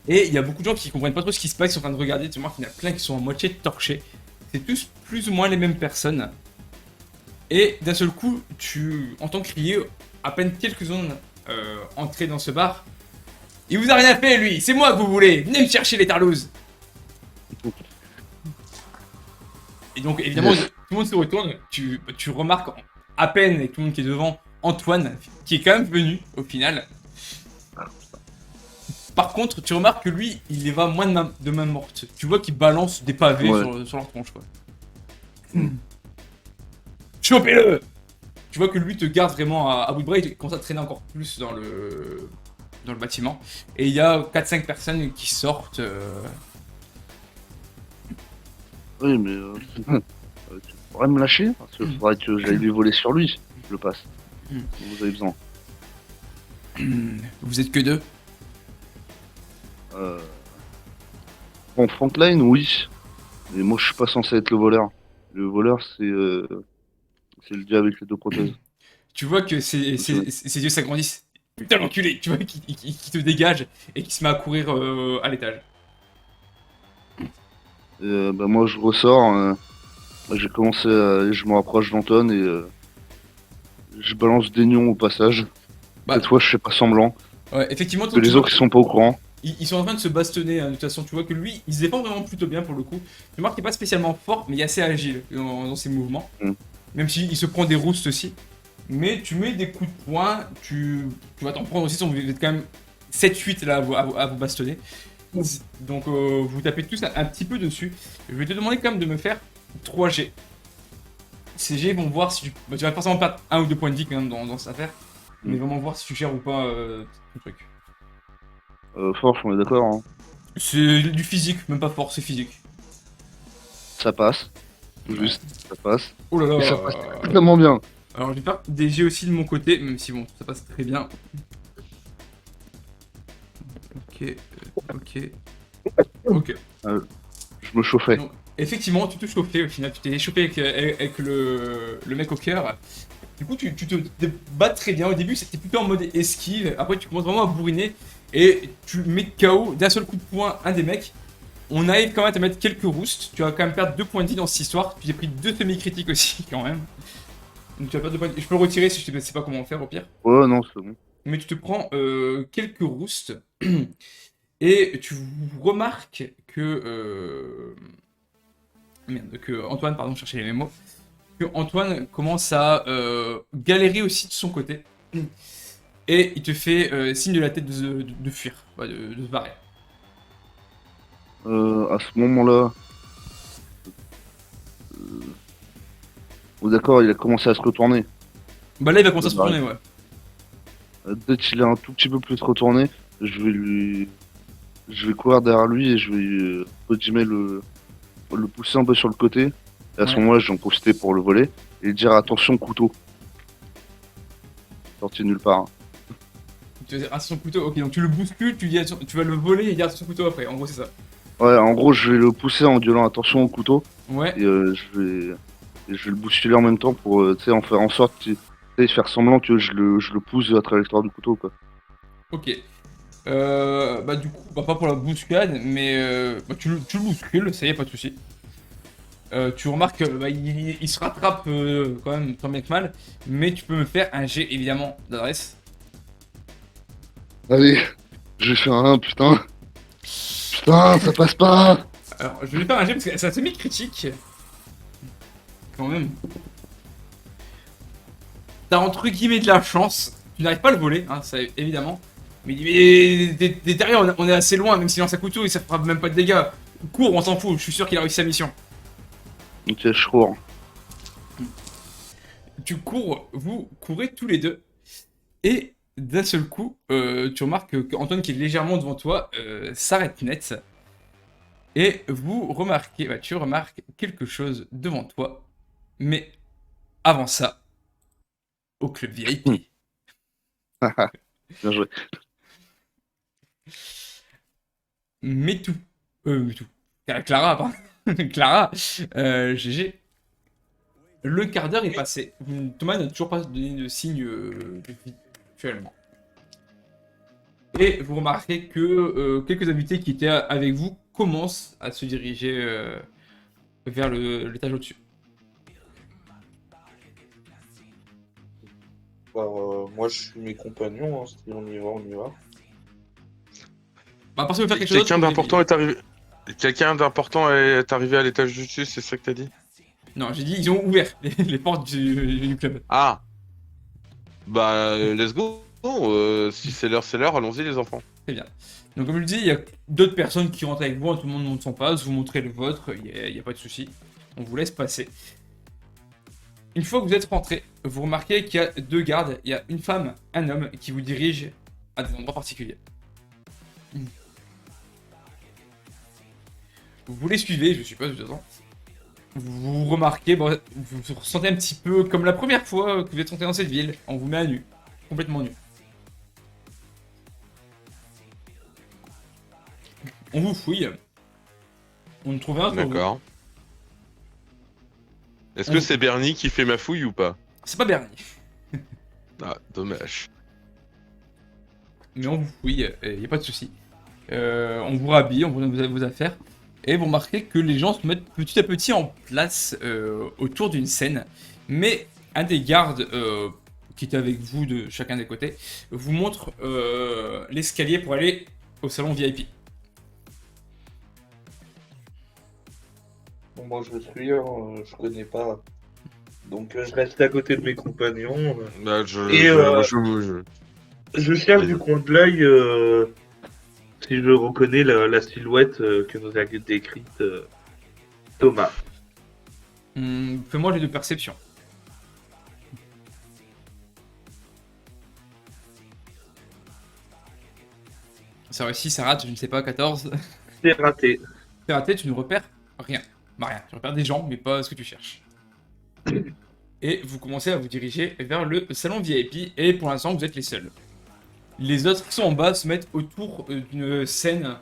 Et il y a beaucoup de gens qui comprennent pas trop ce qui se passe, ils sont en train de regarder, tu vois qu'il y en a plein qui sont à moitié torchés. C'est tous plus ou moins les mêmes personnes. Et d'un seul coup, tu entends crier à peine quelques zones entrer dans ce bar. Il vous a rien fait lui, c'est moi que vous voulez, venez me chercher les tarlouses. Et donc évidemment, tout le monde se retourne, tu remarques à peine avec tout le monde qui est devant, Antoine, qui est quand même venu au final. Par contre, tu remarques que lui, il les va moins de main morte. Tu vois qu'il balance des pavés sur leur tronche, quoi. Chopez-le! Tu vois que lui te garde vraiment à bout de bras, il commence à traîner encore plus dans le bâtiment. Et il y a 4-5 personnes qui sortent. Oui, mais. Tu pourrais me lâcher? Parce qu'il faudrait que j'aille lui voler sur lui, je le passe. Vous avez besoin. Vous êtes que deux? Bon, Frontline, oui. Mais moi, je suis pas censé être le voleur. Le voleur, c'est le gars avec les deux prothèses. Tu vois que ses yeux s'agrandissent. Putain l'enculé! Tu vois qu'il te dégage et qu'il se met à courir à l'étage. Bah, moi, je ressors. J'ai commencé je me rapproche d'Anton et je balance des nions au passage. Bah, Cette fois, je fais pas semblant. Ouais, effectivement, Que les autres, ils sont pas au courant. Ils sont en train de se bastonner, hein, de toute façon, tu vois que lui, il se défend vraiment plutôt bien pour le coup. Tu remarques qu'il est pas spécialement fort, mais il est assez agile dans ses mouvements. Même s'il se prend des roustes aussi. Mais tu mets des coups de poing, tu vas t'en prendre aussi, vous êtes quand même 7-8 là à vous bastonner. Donc vous tapez tous un petit peu dessus. Je vais te demander quand même de me faire 3 G. Ces G vont voir si tu vas forcément perdre 1 ou 2 points de vie quand même dans cette affaire. Mais vraiment voir si tu gères ou pas ton truc. Force, on est d'accord. Hein. C'est du physique, même pas fort, c'est physique. Ça passe. Juste, ça passe. Oh là là. Et ça passe extrêmement bien. Alors je vais faire des G aussi de mon côté, même si bon, ça passe très bien. Ok. Je me chauffais. Donc, effectivement, tu te chauffais au final, tu t'es chauffé avec le mec au cœur. Du coup, tu te bats très bien. Au début, c'était plutôt en mode esquive. Après, tu commences vraiment à bourriner. Et tu mets KO d'un seul coup de poing un des mecs. On arrive quand même à te mettre quelques roustes. Tu vas quand même perdre 2 points de vie dans cette histoire. Tu t'es pris 2 semi-critiques aussi, quand même. Donc tu vas perdre 2 points de vie. Je peux le retirer si je ne sais pas comment faire au pire. Ouais, non, c'est bon. Mais tu te prends quelques roustes. Et tu remarques que. Que Antoine, pardon, chercher les mots. Que Antoine commence à galérer aussi de son côté. Et il te fait signe de la tête de fuir, de se barrer. À ce moment-là, Oh, d'accord, il a commencé à se retourner. Bah là, il va commencer à se Bah, retourner, ouais. Dès qu'il est un tout petit peu plus retourné, je vais courir derrière lui et je vais entre guillemets, le pousser un peu sur le côté. Et à ce Ouais. moment-là, je vais en profiter pour le voler et dire attention couteau. Sorti nulle part. Tu vas dire, attention couteau, ok, donc tu le bouscules, tu vas le voler et dire attention couteau après, en gros c'est ça. Ouais, en gros, je vais le pousser en gueulant attention au couteau Ouais, et je vais le bousculer en même temps pour tu sais, en faire en sorte tu sais, faire semblant que je le pousse à la trajectoire du couteau quoi. ok. Bah du coup, bah pas pour la bousculade, mais bah, tu le bouscules, ça y est, pas de soucis. Tu remarques bah, il se rattrape quand même tant bien que mal, mais tu peux me faire un jet évidemment d'adresse. Allez, je vais faire un putain. Putain, ça passe pas. Alors je vais faire un jet parce que c'est un semi-critique. Quand même. T'as entre guillemets de la chance, tu n'arrives pas à le voler, hein, ça évidemment. Mais il dit, mais t'es derrière, on est assez loin, même s'il lance un couteau, et ça fera même pas de dégâts. Cours, on s'en fout, je suis sûr qu'il a réussi sa mission. Ok, je cours. Tu cours, vous courez tous les deux, et d'un seul coup, tu remarques qu'Antoine, qui est légèrement devant toi, s'arrête net. Et vous remarquez, bah, tu remarques quelque chose devant toi, mais avant ça, au club VIP. Bien joué. Metou. Metou. Clara, pardon. Clara. GG. Le quart d'heure est passé. Thomas n'a toujours pas donné de signe de vie actuellement. Et vous remarquez que quelques invités qui étaient avec vous commencent à se diriger vers l'étage au-dessus. Moi, je suis mes compagnons. Hein, si on y va, on y va. Bah, parce que vous faire quelque chose Quelqu'un d'autre, d'important est arrivé. Quelqu'un d'important est arrivé à l'étage du dessus, c'est ça que t'as dit? Non, j'ai dit ils ont ouvert les portes du club. Ah, bah let's go. Si c'est l'heure, allons-y les enfants. Très bien. Donc comme je le dis, il y a d'autres personnes qui rentrent avec vous, hein, tout le monde monte son passe, vous montrez le vôtre, il n'y a pas de souci. On vous laisse passer. Une fois que vous êtes rentré, vous remarquez qu'il y a deux gardes, il y a une femme, un homme qui vous dirige à des endroits particuliers. Vous les suivez, je suppose, de toute façon. Vous remarquez, bon, vous ressentez un petit peu comme la première fois que vous êtes rentré dans cette ville, on vous met à nu, complètement nu. On vous fouille. On ne trouve rien sur vous. D'accord. Est-ce que c'est Bernie qui fait ma fouille ou pas? C'est pas Bernie. Ah, dommage. Mais on vous fouille, il n'y a pas de souci. On vous rhabille, on vous donne vos affaires. Et vous remarquez que les gens se mettent petit à petit en place autour d'une scène. Mais un des gardes qui était avec vous de chacun des côtés vous montre l'escalier pour aller au salon VIP. Bon, moi, je suis, je connais pas. Donc, je reste à côté de mes compagnons. Bah, Je cherche du coin de l'œil si je reconnais la silhouette que nous a décrite Thomas. Fais-moi les de perception. Ça réussit, ça rate, je ne sais pas, 14. C'est raté. C'est raté, tu ne repères rien. Bah rien, tu repères des gens, mais pas ce que tu cherches. Et vous commencez à vous diriger vers le salon VIP, et pour l'instant, vous êtes les seuls. Les autres qui sont en bas se mettent autour d'une scène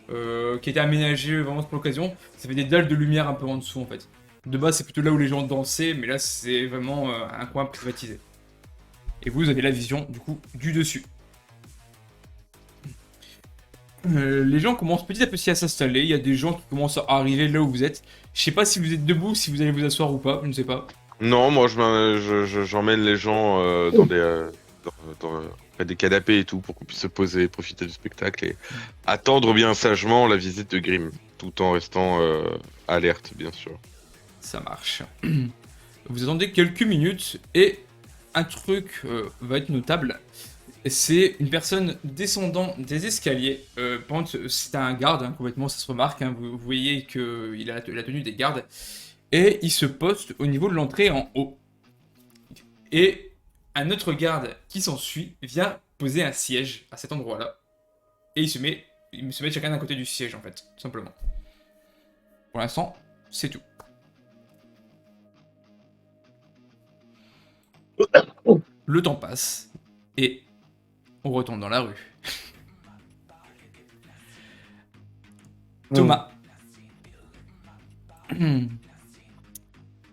qui a été aménagée vraiment pour l'occasion. Ça fait des dalles de lumière un peu en dessous, en fait. De base, c'est plutôt là où les gens dansaient, mais là, c'est vraiment un coin privatisé. Et vous avez la vision, du coup, du dessus. Les gens commencent petit à petit à s'installer. Il y a des gens qui commencent à arriver là où vous êtes. Je sais pas si vous êtes debout, si vous allez vous asseoir ou pas, je ne sais pas. Non, moi j'emmène les gens dans près des canapés et tout pour qu'on puisse se poser, profiter du spectacle et attendre bien sagement la visite de Grimm, tout en restant alerte, bien sûr. Ça marche. Vous attendez quelques minutes et un truc va être notable. C'est une personne descendant des escaliers. C'est un garde, hein, complètement, ça se remarque. Hein, vous voyez qu'il a la tenue des gardes. et il se poste au niveau de l'entrée en haut. Et un autre garde qui s'ensuit vient poser un siège à cet endroit-là. Et ils se mettent chacun d'un côté du siège, en fait, tout simplement. Pour l'instant, c'est tout. Le temps passe, et on retombe dans la rue. Thomas.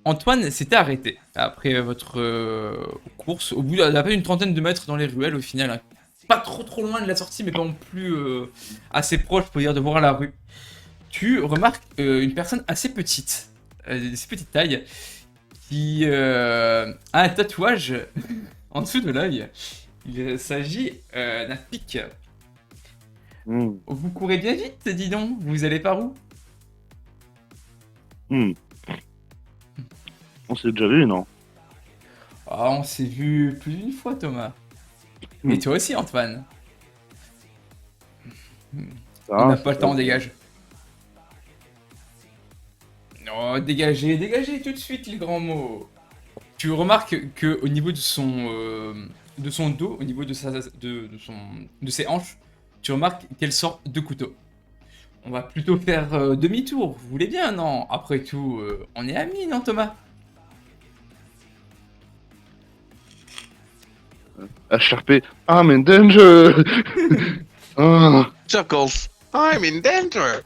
Antoine s'était arrêté après votre course, au bout d'à peine une trentaine de mètres dans les ruelles au final. Hein. Pas trop loin de la sortie, mais pas non plus assez proche pour dire de voir la rue. Tu remarques une personne assez petite taille, qui a un tatouage en dessous de l'œil. Il s'agit d'un pic. Vous courez bien vite, dis donc. Vous allez par où? On s'est déjà vu, non? Ah, on s'est vu plus d'une fois, Thomas. Et toi aussi, Antoine. On n'a pas le temps, dégage. Oh, dégagez tout de suite les grands mots. Tu remarques que au niveau de son dos, au niveau de ses hanches, tu remarques qu'elle sort 2 couteaux. On va plutôt faire demi-tour, vous voulez bien, non? Après tout, on est amis, non, Thomas? HRP, I'm in danger. Ah. Chuckles, I'm in danger.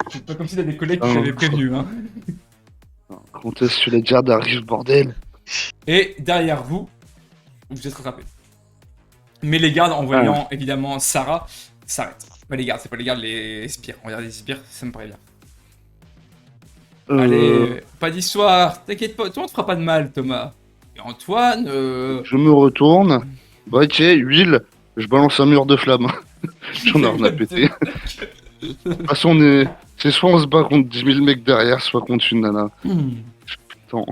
C'est pas comme si t'avais des collègues qui t'avaient prévenu, hein. Quand est-ce que la garde arrive, bordel? Et derrière vous, vous êtes rattrapés. Mais les gardes, en voyant évidemment Sarah, s'arrêtent. Pas les gardes, c'est pas les gardes, les sbires. On va dire les sbires, ça me paraît bien. Allez, pas d'histoire, t'inquiète pas, toi on te fera pas de mal, Thomas. Et Antoine, Je me retourne. Bah, ok, huile, je balance un mur de flammes. J'en ai rien à péter. De toute façon, c'est soit on se bat contre 10 000 mecs derrière, soit contre une nana. Putain.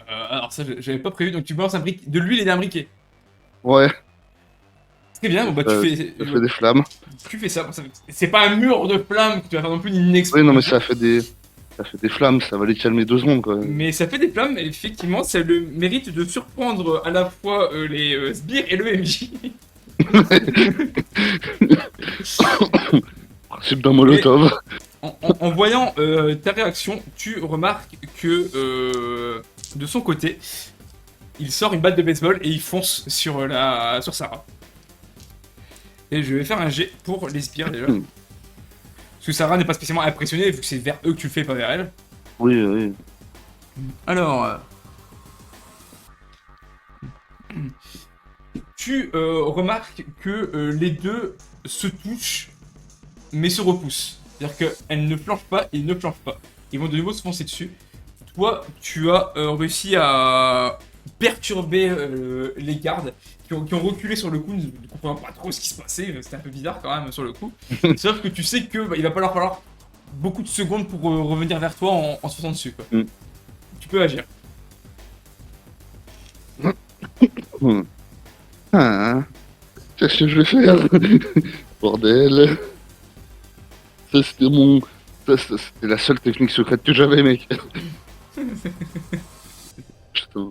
Alors ça, j'avais pas prévu, donc tu balances de l'huile et d'un briquet. Ouais, Très bien, bon bah tu fais ça fait des flammes. ça. Bon, c'est pas un mur de flammes que tu vas faire non plus ni une explosion. Oui, non, mais ça fait des flammes, ça va les calmer 2 secondes, quoi. Mais ça fait des flammes, et effectivement, ça a le mérite de surprendre à la fois les sbires et le MJ. Principe d'un molotov. En voyant ta réaction, tu remarques que de son côté, il sort une batte de baseball et il fonce sur Sarah. Et je vais faire un jet pour les sbires déjà. Parce que Sarah n'est pas spécialement impressionnée vu que c'est vers eux que tu le fais, pas vers elle. Oui, oui. Alors, tu remarques que les deux se touchent, mais se repoussent. C'est-à-dire qu'elles ne flanchent pas, ils ne flanchent pas. Ils vont de nouveau se foncer dessus. Toi, tu as réussi à perturber les gardes qui ont reculé sur le coup, ne comprenant pas trop ce qui se passait. C'était un peu bizarre quand même sur le coup. Sauf que tu sais que il va pas leur falloir beaucoup de secondes pour revenir vers toi en se faisant dessus. Quoi. Tu peux agir. Qu'est-ce que je vais faire? Bordel. Ça, c'était la seule technique secrète que j'avais, mec. Putain.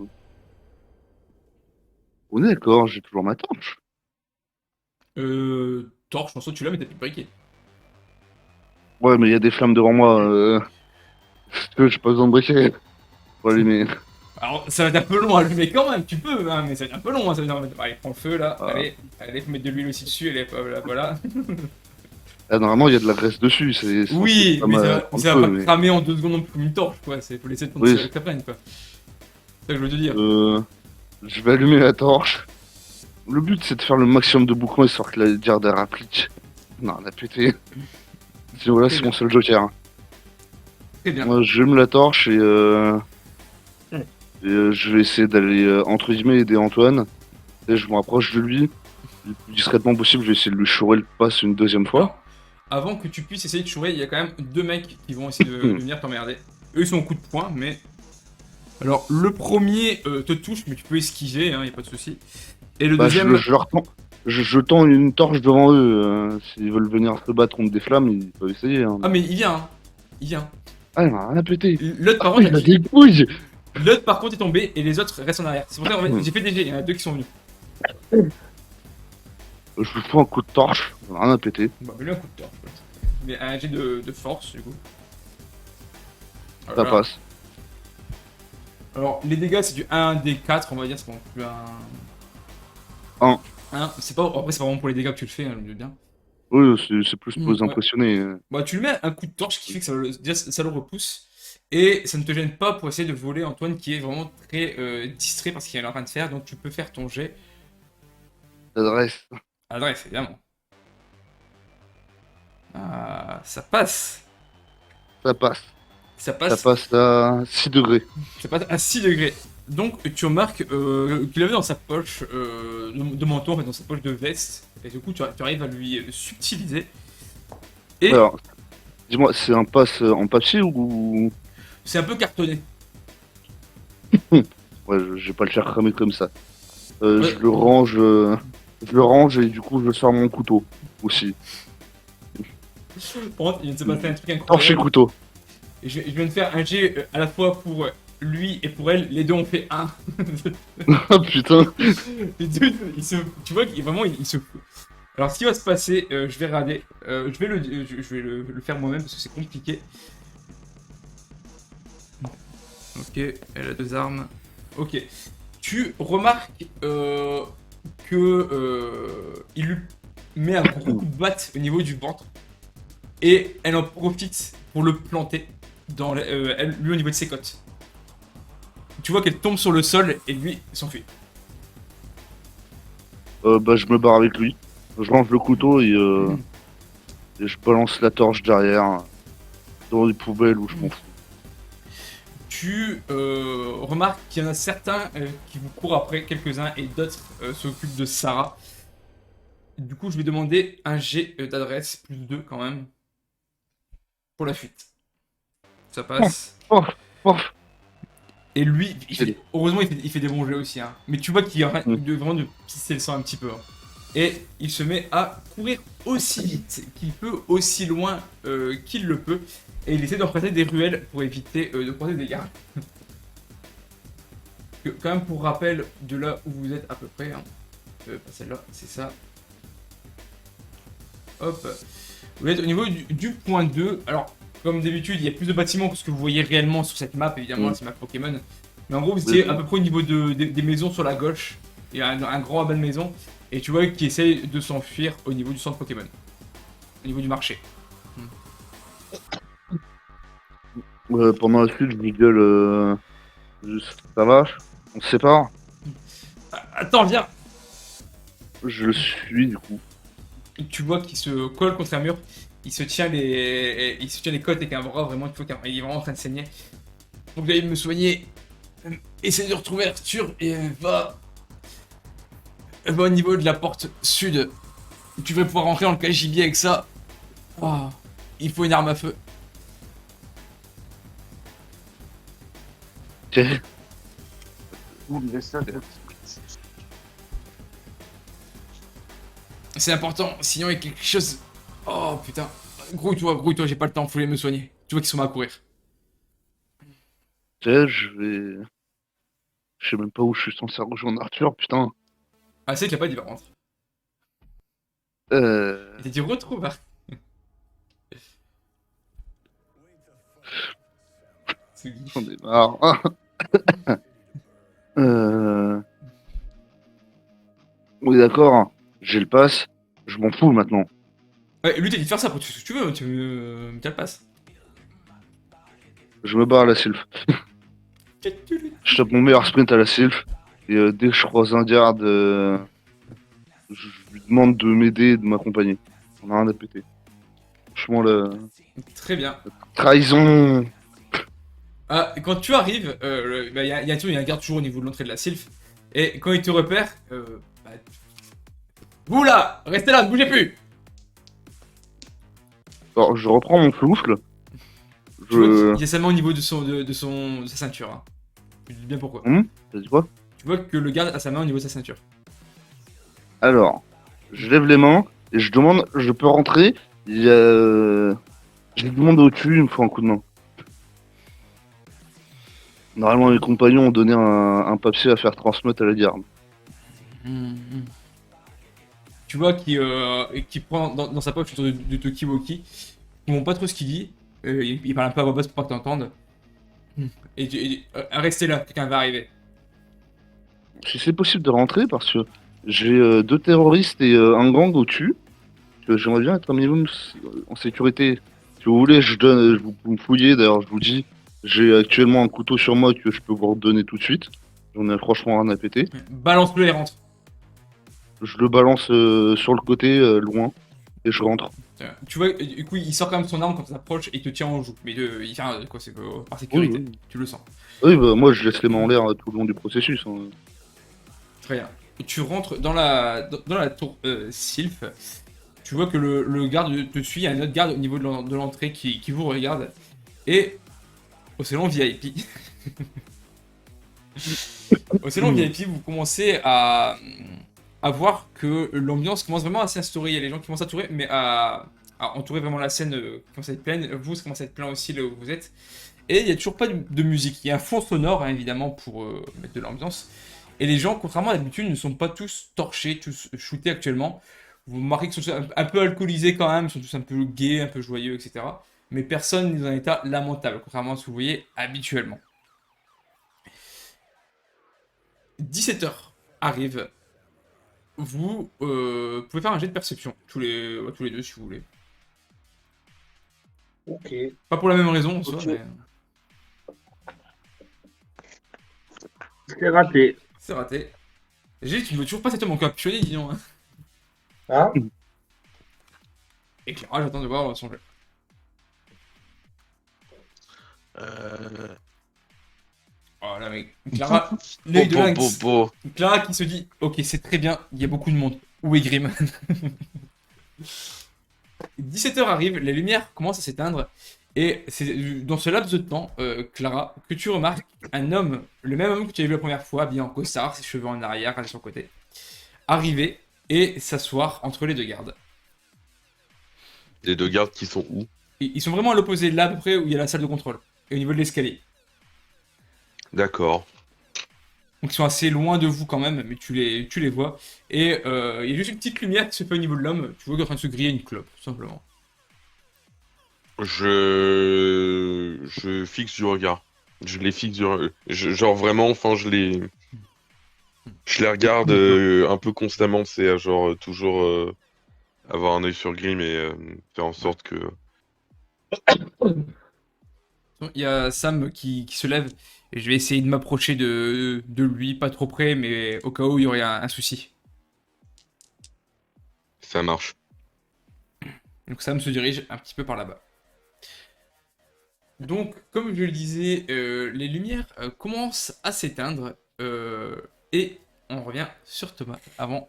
On est d'accord, j'ai toujours ma torche. Torche, en soi, tu l'as, mais t'as plus de briquet. Ouais, mais il y a des flammes devant moi. Est-ce que j'ai pas besoin de briquet pour allumer? Alors, ça va être un peu long à allumer quand même, tu peux, hein, mais ça va être un peu long. Hein, ça va être... Allez, prends le feu là, allez, faut mettre de l'huile aussi dessus, allez, voilà. Ah, normalement, il y a de la graisse dessus. Oui, mais ça va pas cramer en 2 secondes non plus comme une torche, quoi. Faut laisser le temps que ça prenne, quoi. C'est ça que je veux te dire. Je vais allumer la torche. Le but, c'est de faire le maximum de boucans histoire que la garde applique. Non, elle a pété. Sinon, voilà, c'est mon seul joker. Très bien. Moi, j'allume la torche et je vais essayer d'aller, entre guillemets, aider Antoine. Et je me rapproche de lui. Le plus discrètement possible, je vais essayer de lui chourer le passe une 2e fois. Avant que tu puisses essayer de chourer, il y a quand même 2 mecs qui vont essayer de venir t'emmerder. Eux, ils sont au coup de poing, mais... Alors, le premier te touche, mais tu peux esquiver, hein, y a pas de souci. Et le deuxième... Je tends une torche devant eux. S'ils veulent venir se battre contre des flammes, ils peuvent essayer. Hein. Ah, mais il vient, hein. Il vient. Ah, il m'a rien pété. L'autre, par Ah, il contre, a des couilles. l'autre, par contre, est tombé et les autres restent en arrière. C'est pour ça qu'en fait, j'ai fait des jets. Il y en a deux qui sont venus. Je lui fous un coup de torche, il m'a rien pété. Bah, mets-lui un coup de torche. Mais un jet de force, du coup. Ça Voilà. passe. Alors, les dégâts, c'est du 1d4, on va dire, c'est pas non plus un. Un. C'est pas... Après, c'est pas vraiment pour les dégâts que tu le fais, hein, je le veux bien. Oui, c'est plus pour les Ouais. impressionner. Bah, tu lui mets un coup de torche qui fait que déjà, ça le repousse. Et ça ne te gêne pas pour essayer de voler Antoine qui est vraiment très distrait par ce qu'il est en train de faire. Donc, tu peux faire ton jet L'adresse. à l'adresse, évidemment. Ah, ça passe. Ça passe. Ça Ça passe. passe à 6 degrés. Ça passe à 6 degrés. Donc, tu remarques qu'il avait dans sa poche de manteau, en fait, dans sa poche de veste. Et du coup, tu arrives à lui subtiliser. Et Alors, dis-moi, c'est un pass en papier ou. c'est un peu cartonné. Ouais, je vais pas le faire cramer comme ça. Ouais. Je le range. Je le range et du coup, je sors mon couteau aussi. Par contre, il vient de se passer un truc Torche et incroyable. couteau. Et je viens de faire un jet à la fois pour lui et pour elle. Les deux ont fait 1. Ah putain. Les deux, tu vois qu'il vraiment il se fout. Alors, ce qui va se passer, je vais regarder. Je vais le faire moi-même parce que c'est compliqué. Ok, elle a 2 armes. Ok. Tu remarques il lui met un gros coup de batte au niveau du ventre. Et elle en profite pour le planter dans lui au niveau de ses côtes. Tu vois qu'elle tombe sur le sol et lui s'enfuit. Bah, je me barre avec lui. Je range le couteau et je balance la torche derrière dans les poubelles où je m'en fous. Tu remarques qu'il y en a certains qui vous courent après, quelques-uns, et d'autres s'occupent de Sarah. Du coup, je vais demander un jet d'adresse, plus 2 quand même, pour la fuite. Ça passe. Oh, oh. Et lui, heureusement, il fait des bons jets aussi. Hein. Mais tu vois qu'il est en train de vraiment de pisser le sang un petit peu. Hein. Et il se met à courir aussi vite qu'il peut, aussi loin qu'il le peut. Et il essaie d'emprunter des ruelles pour éviter de croiser des gardes. Quand même, pour rappel de là où vous êtes à peu près. Hein. Pas celle-là, c'est ça. Hop. Vous êtes au niveau du point 2. Alors, comme d'habitude, il y a plus de bâtiments que ce que vous voyez réellement sur cette map, évidemment, c'est map Pokémon. Mais en gros, vous étiez à peu près au niveau des maisons sur la gauche. Il y a un grand rabat de maisons. Et tu vois qu'il essaye de s'enfuir au niveau du centre Pokémon. Au niveau du marché. Pendant la suite, je lui gueule. Ça marche. On se sépare. Attends, viens. Je le suis du coup. Tu vois qu'il se colle contre un mur. Il se tient les côtes avec un bras, vraiment, tu vois qu'il est vraiment en train de saigner. Donc vous allez me soigner. Essaye de retrouver Arthur et va au niveau de la porte sud. Tu vas pouvoir rentrer dans le KGB avec ça. Oh, il faut une arme à feu. Ok. C'est important, sinon il y a quelque chose. Oh putain. Grouille-toi, j'ai pas le temps, faut aller me soigner. Tu vois qu'ils sont à courir. Je vais. Je sais même pas où je suis censé rejoindre Arthur, putain. Ah, c'est qu'il a pas dit par contre. Il t'a dit retrouve. Hein. J'en ai marre. Oui, d'accord. J'ai le pass. Je m'en fous maintenant. Ouais, lui t'as dit de faire ça, après tu fais ce que tu veux, t'as le passe. Je me barre à la sylph. Je tape mon meilleur sprint à la sylph. Et dès que je croise un garde, je lui demande de m'aider et de m'accompagner. On a rien à péter. Franchement, la Très bien. trahison. Ah, quand tu arrives, il y a un garde toujours au niveau de l'entrée de la sylph. Et quand il te repère, vous là, restez là, ne bougez plus. Alors, je reprends mon souffle. Tu vois qu'il y a sa main au niveau de sa ceinture. Hein. Je te dis bien pourquoi. T'as dit quoi? Tu vois que le garde a sa main au niveau de sa ceinture. Alors, je lève les mains et je demande, je peux rentrer. Il y a... Je lui demande au-dessus, il me faut un coup de main. Normalement, mes compagnons ont donné un papier à faire transmettre à la garde. Mhm. Tu vois qui prend dans sa poche du Tokiwoki. Ils comprend pas trop ce qu'il dit. Il parle un peu à voix basse pour pas que t'entendes. Restez là, quelqu'un va arriver. Si c'est possible de rentrer, parce que j'ai 2 terroristes et un gang au-dessus, que j'aimerais bien être un minimum en sécurité. Si vous voulez, vous me fouillez, d'ailleurs, je vous dis, j'ai actuellement un couteau sur moi que je peux vous redonner tout de suite. J'en ai franchement rien à péter. Balance-le et rentre. Je le balance sur le côté, loin, et je rentre. Tu vois, du coup, il sort quand même son arme quand tu t'approches et il te tient en joue. Mais il fait rien, quoi, c'est par Oui, sécurité. oui. Tu le sens. Oui, bah, moi je laisse les mains en l'air tout le long du processus. Hein. Très bien. Et tu rentres dans la tour Sylph. Tu vois que le garde te suit. Il y a un autre garde au niveau de l'entrée qui vous regarde. Et au salon VIP. Au salon VIP, vous commencez à voir que l'ambiance commence vraiment à s'instaurer. Il y a les gens qui commencent à entourer, mais à entourer vraiment la scène qui commence à être pleine. Vous, ça commence à être plein aussi là où vous êtes. Et il n'y a toujours pas de musique. Il y a un fond sonore, hein, évidemment, pour mettre de l'ambiance. Et les gens, contrairement à d'habitude, ne sont pas tous torchés, tous shootés actuellement. Vous remarquez qu'ils sont un peu alcoolisés quand même, ils sont tous un peu gays, un peu joyeux, etc. Mais personne n'est dans un état lamentable, contrairement à ce que vous voyez habituellement. 17h arrive. Vous pouvez faire un jet de perception, tous les deux si vous voulez. Ok. Pas pour la même raison en soi, Ok. mais C'est raté. c'est raté. J'ai, tu ne veux toujours pas cet homme encore pionnier, dis donc. Hein. Hein? Et Clara, j'attends de voir son jet. Oh là, mais Clara, l'œil de lynx. Clara qui se dit, ok, c'est très bien, il y a beaucoup de monde. Où est Grim? 17h arrive, les lumières commencent à s'éteindre. Et c'est dans ce laps de temps, Clara, que tu remarques un homme, le même homme que tu avais vu la première fois, bien en costard, ses cheveux en arrière, à son côté, arriver et s'asseoir entre les deux gardes. Les deux gardes qui sont où? Et ils sont vraiment à l'opposé, là à peu près où il y a la salle de contrôle, et au niveau de l'escalier. D'accord. Donc ils sont assez loin de vous quand même, mais tu les vois. Et il y a juste une petite lumière qui se fait au niveau de l'homme. Tu vois qu'il est en train de se griller une clope, tout simplement. Je fixe du regard. Je les fixe du regard. Genre vraiment, enfin, je les regarde un peu constamment, c'est genre toujours avoir un œil sur Grim et faire en sorte que. Il y a Sam qui se lève. Et je vais essayer de m'approcher de lui, pas trop près, mais au cas où il y aurait un souci. Ça marche. Donc Sam se dirige un petit peu par là-bas. Donc, comme je le disais, les lumières commencent à s'éteindre. Et on revient sur Thomas avant.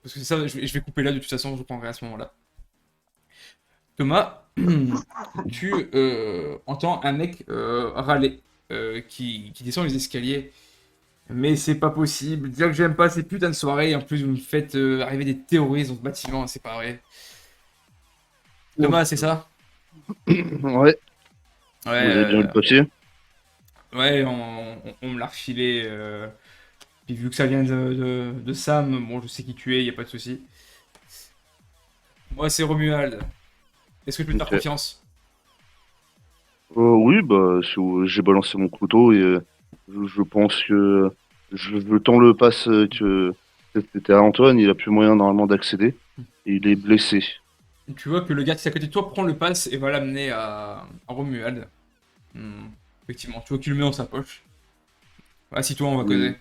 Parce que ça, je vais couper là, de toute façon, je reprendrai à ce moment-là. Thomas, tu entends un mec râler qui descend les escaliers. Mais c'est pas possible. Dire que j'aime pas ces putains de soirées. En plus, vous me faites arriver des terroristes dans ce bâtiment. C'est pas vrai. Thomas, c'est ça? Ouais, vous Ouais, avez bien eu le papier. ouais, on me l'a refilé. Puis vu que ça vient de Sam, bon, je sais qui tu es, y a pas de souci. Moi, c'est Romuald. Est-ce que je peux te faire Ok. confiance? Oui, bah, j'ai balancé mon couteau et je pense que le temps le passe que c'était à Antoine, il a plus moyen normalement d'accéder et il est blessé. Tu vois que le gars qui est à côté de toi prend le pass et va l'amener à Romuald. Effectivement, tu vois qu'il le met dans sa poche. Assis-toi, on va Oui. causer.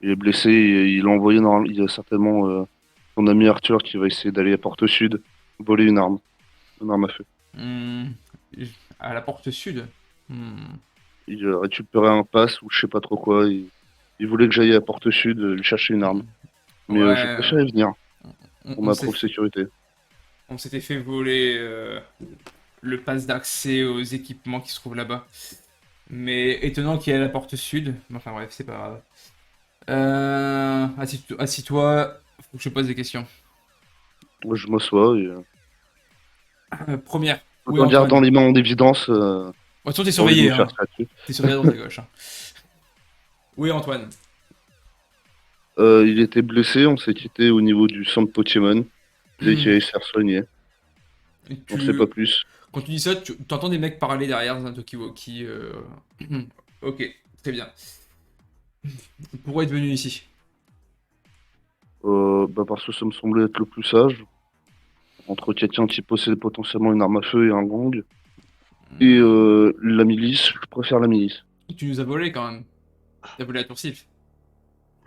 Il est blessé et il a envoyé normalement, il y a certainement son ami Arthur qui va essayer d'aller à Porte Sud, voler une arme à feu. Hmm, à la porte sud. Il a récupéré un pass ou je sais pas trop quoi. Il voulait que j'aille à Porte Sud lui chercher une arme. Mais je Ouais, préférais venir on, pour on ma s'est propre sécurité. on s'était fait voler le pass d'accès aux équipements qui se trouvent là-bas. Mais étonnant qu'il y ait la porte sud. Enfin bref, c'est pas grave. Assis-toi, faut que je te pose des questions. Moi, je m'assois et Première, où est tout en gardant Antoine? les mains en évidence. Attention, t'es J'ai envie de surveillé, me hein. faire ça dessus. T'es surveillé dans ta gauche. Hein. Oui, Antoine. Il était blessé, on s'est quitté au niveau du centre Pokémon. Il disait qu'il allait se faire soigner. Et On sait pas plus. Quand tu dis ça, tu entends des mecs parler derrière dans un talkie-walkie. Ok, très bien. Pourquoi être venu ici? Parce que ça me semblait être le plus sage. Entre quelqu'un qui possède potentiellement une arme à feu et un gang. Et la milice, je préfère la milice. Tu nous as volé quand même. T'as volé la tour Sylph.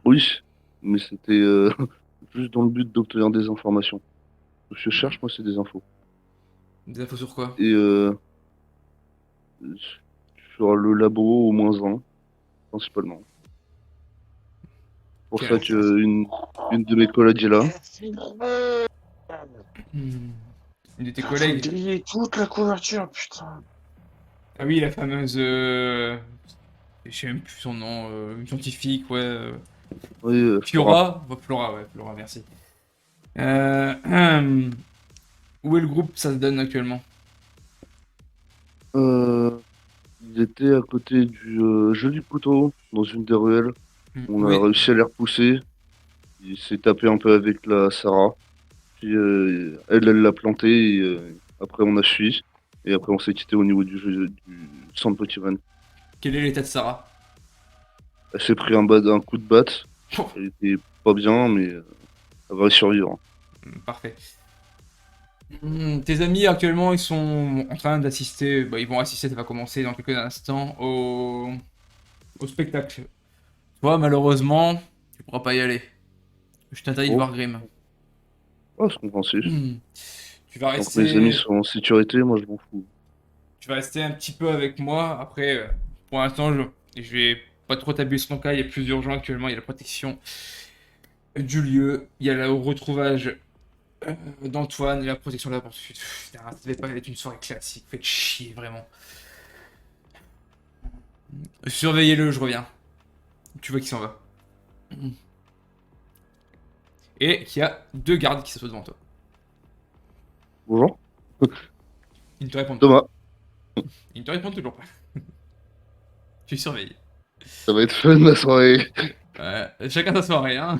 Oui, mais c'était juste dans le but d'obtenir des informations. Ce que je cherche, moi, c'est des infos. Des infos sur quoi? Et sur le labo au -1, principalement. Pour Ok. ça qu'une une de mes collègues est là. Une de tes Faut collègues. griller toute la couverture, putain. Ah oui, la fameuse. Je sais même plus son nom. Une scientifique, ouais. Oui, Flora. Flora, ouais, Flora, merci. Où est le groupe? Ça se donne actuellement. Ils étaient à côté du joli couteau, dans une des ruelles. On a Oui. réussi à les repousser. Il s'est tapé un peu avec la Sarah. Puis elle l'a planté. Et, après, on a fui. Et après, on s'est quitté au niveau du centre Pokémon. Quel est l'état de Sarah? Elle s'est pris un coup de batte. Oh, Elle était pas bien, mais elle va y survivre. parfait. Tes amis actuellement, ils sont en train d'assister. Bah, ils vont assister, ça va commencer dans quelques instants au spectacle. Toi, malheureusement, tu pourras pas y aller. Je t'interdis de Oh. voir Grimm. Oh, c'est compréhensif. Tu vas Donc mes amis rester. sont en sécurité, moi je m'en fous. Tu vas rester un petit peu avec moi. Après, pour l'instant, je vais pas trop t'abuser sur ton cas. Il y a plus urgent actuellement. Il y a la protection du lieu. Il y a le retrouvage d'Antoine et la protection de la poursuite. Putain, ça devait pas être une soirée classique. Faites chier, vraiment. Surveillez-le, je reviens. Tu vois qu'il s'en va. Et qu'il y a 2 gardes qui s'assoient devant toi. Bonjour, Ils ne te répondent pas. Thomas, Ils ne te répondent toujours pas. Tu surveilles. ça va être fun la soirée. Chacun sa soirée, hein.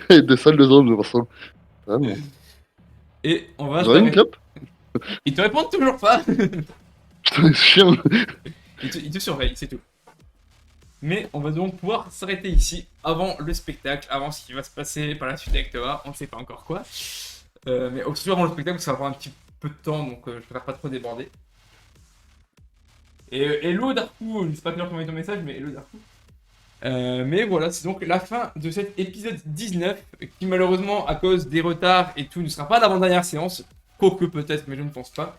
Des salles de zone de façon. Ah non. Et on va Vous aurez une s'arrêter. clope? Ils te répondent toujours pas. Putain, ce chien. Ils te surveillent, c'est tout. Mais on va donc pouvoir s'arrêter ici avant le spectacle, avant ce qui va se passer par la suite avec Thomas. On ne sait pas encore quoi. Mais au surtout avant le spectacle, ça va prendre un petit peu de temps, donc je préfère pas trop déborder. Et hello Darkou, je sais pas bien comment est ton message, mais hello Darkou. Mais voilà, c'est donc la fin de cet épisode 19, qui malheureusement, à cause des retards et tout, ne sera pas l'avant-dernière séance. Quoique peut-être, mais je ne pense pas.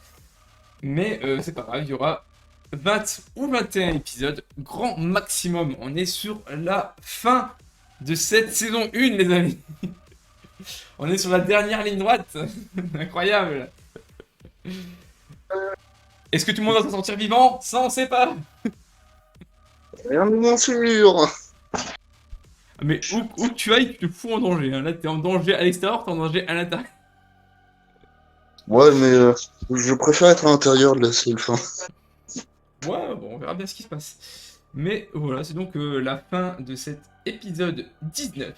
Mais c'est pas grave, il y aura 20 ou 21 épisodes, grand maximum. On est sur la fin de cette saison 1, les amis. On est sur la dernière ligne droite. Incroyable. Est-ce que tout le monde va s'en sortir vivant? Ça, on sait pas. Rien de moins sûr. Mais où que tu ailles, tu te fous en danger. Hein. Là, t'es en danger à l'extérieur, t'es en danger à l'intérieur. Ouais, mais je préfère être à l'intérieur de la salle fin. Ouais, bon, on verra bien ce qui se passe. Mais voilà, c'est donc la fin de cet épisode 19.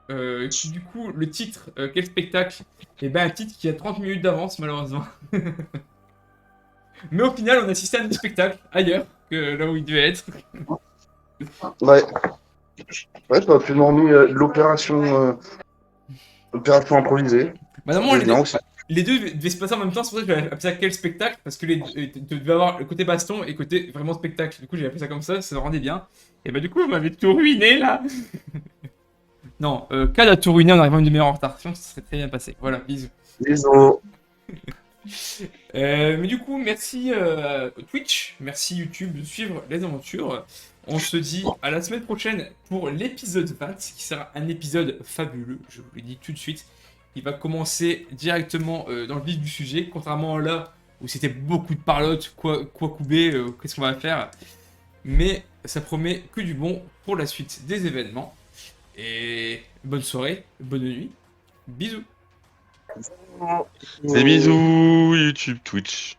Du coup, le titre, quel spectacle? Eh ben, un titre qui a 30 minutes d'avance, malheureusement. Mais au final, on assistait à un spectacle ailleurs que là où il devait être. Ouais. Ouais, t'aurais pu mis l'opération opération improvisée. Bah, normalement, C'est bien aussi. les deux devaient se passer en même temps, c'est pour ça que j'avais appelé ça quel spectacle, parce que tu devais avoir le côté baston et le côté vraiment spectacle. Du coup, j'ai appelé ça comme ça rendait bien. Et bah, du coup, vous m'avez tout ruiné là. Non, Kad a tout ruiné en arrivant une demi-heure en retard, sinon ça serait très bien passé. Voilà, bisous. Bisous. Mais du coup, merci Twitch, merci YouTube de suivre les aventures. On se dit à la semaine prochaine pour l'épisode 20, qui sera un épisode fabuleux, je vous le dis tout de suite. Il va commencer directement dans le vif du sujet, contrairement à là où c'était beaucoup de parlotte, quoi couper, qu'est-ce qu'on va faire. Mais ça promet que du bon pour la suite des événements. Et bonne soirée, bonne nuit, bisous. Des bisous, YouTube, Twitch.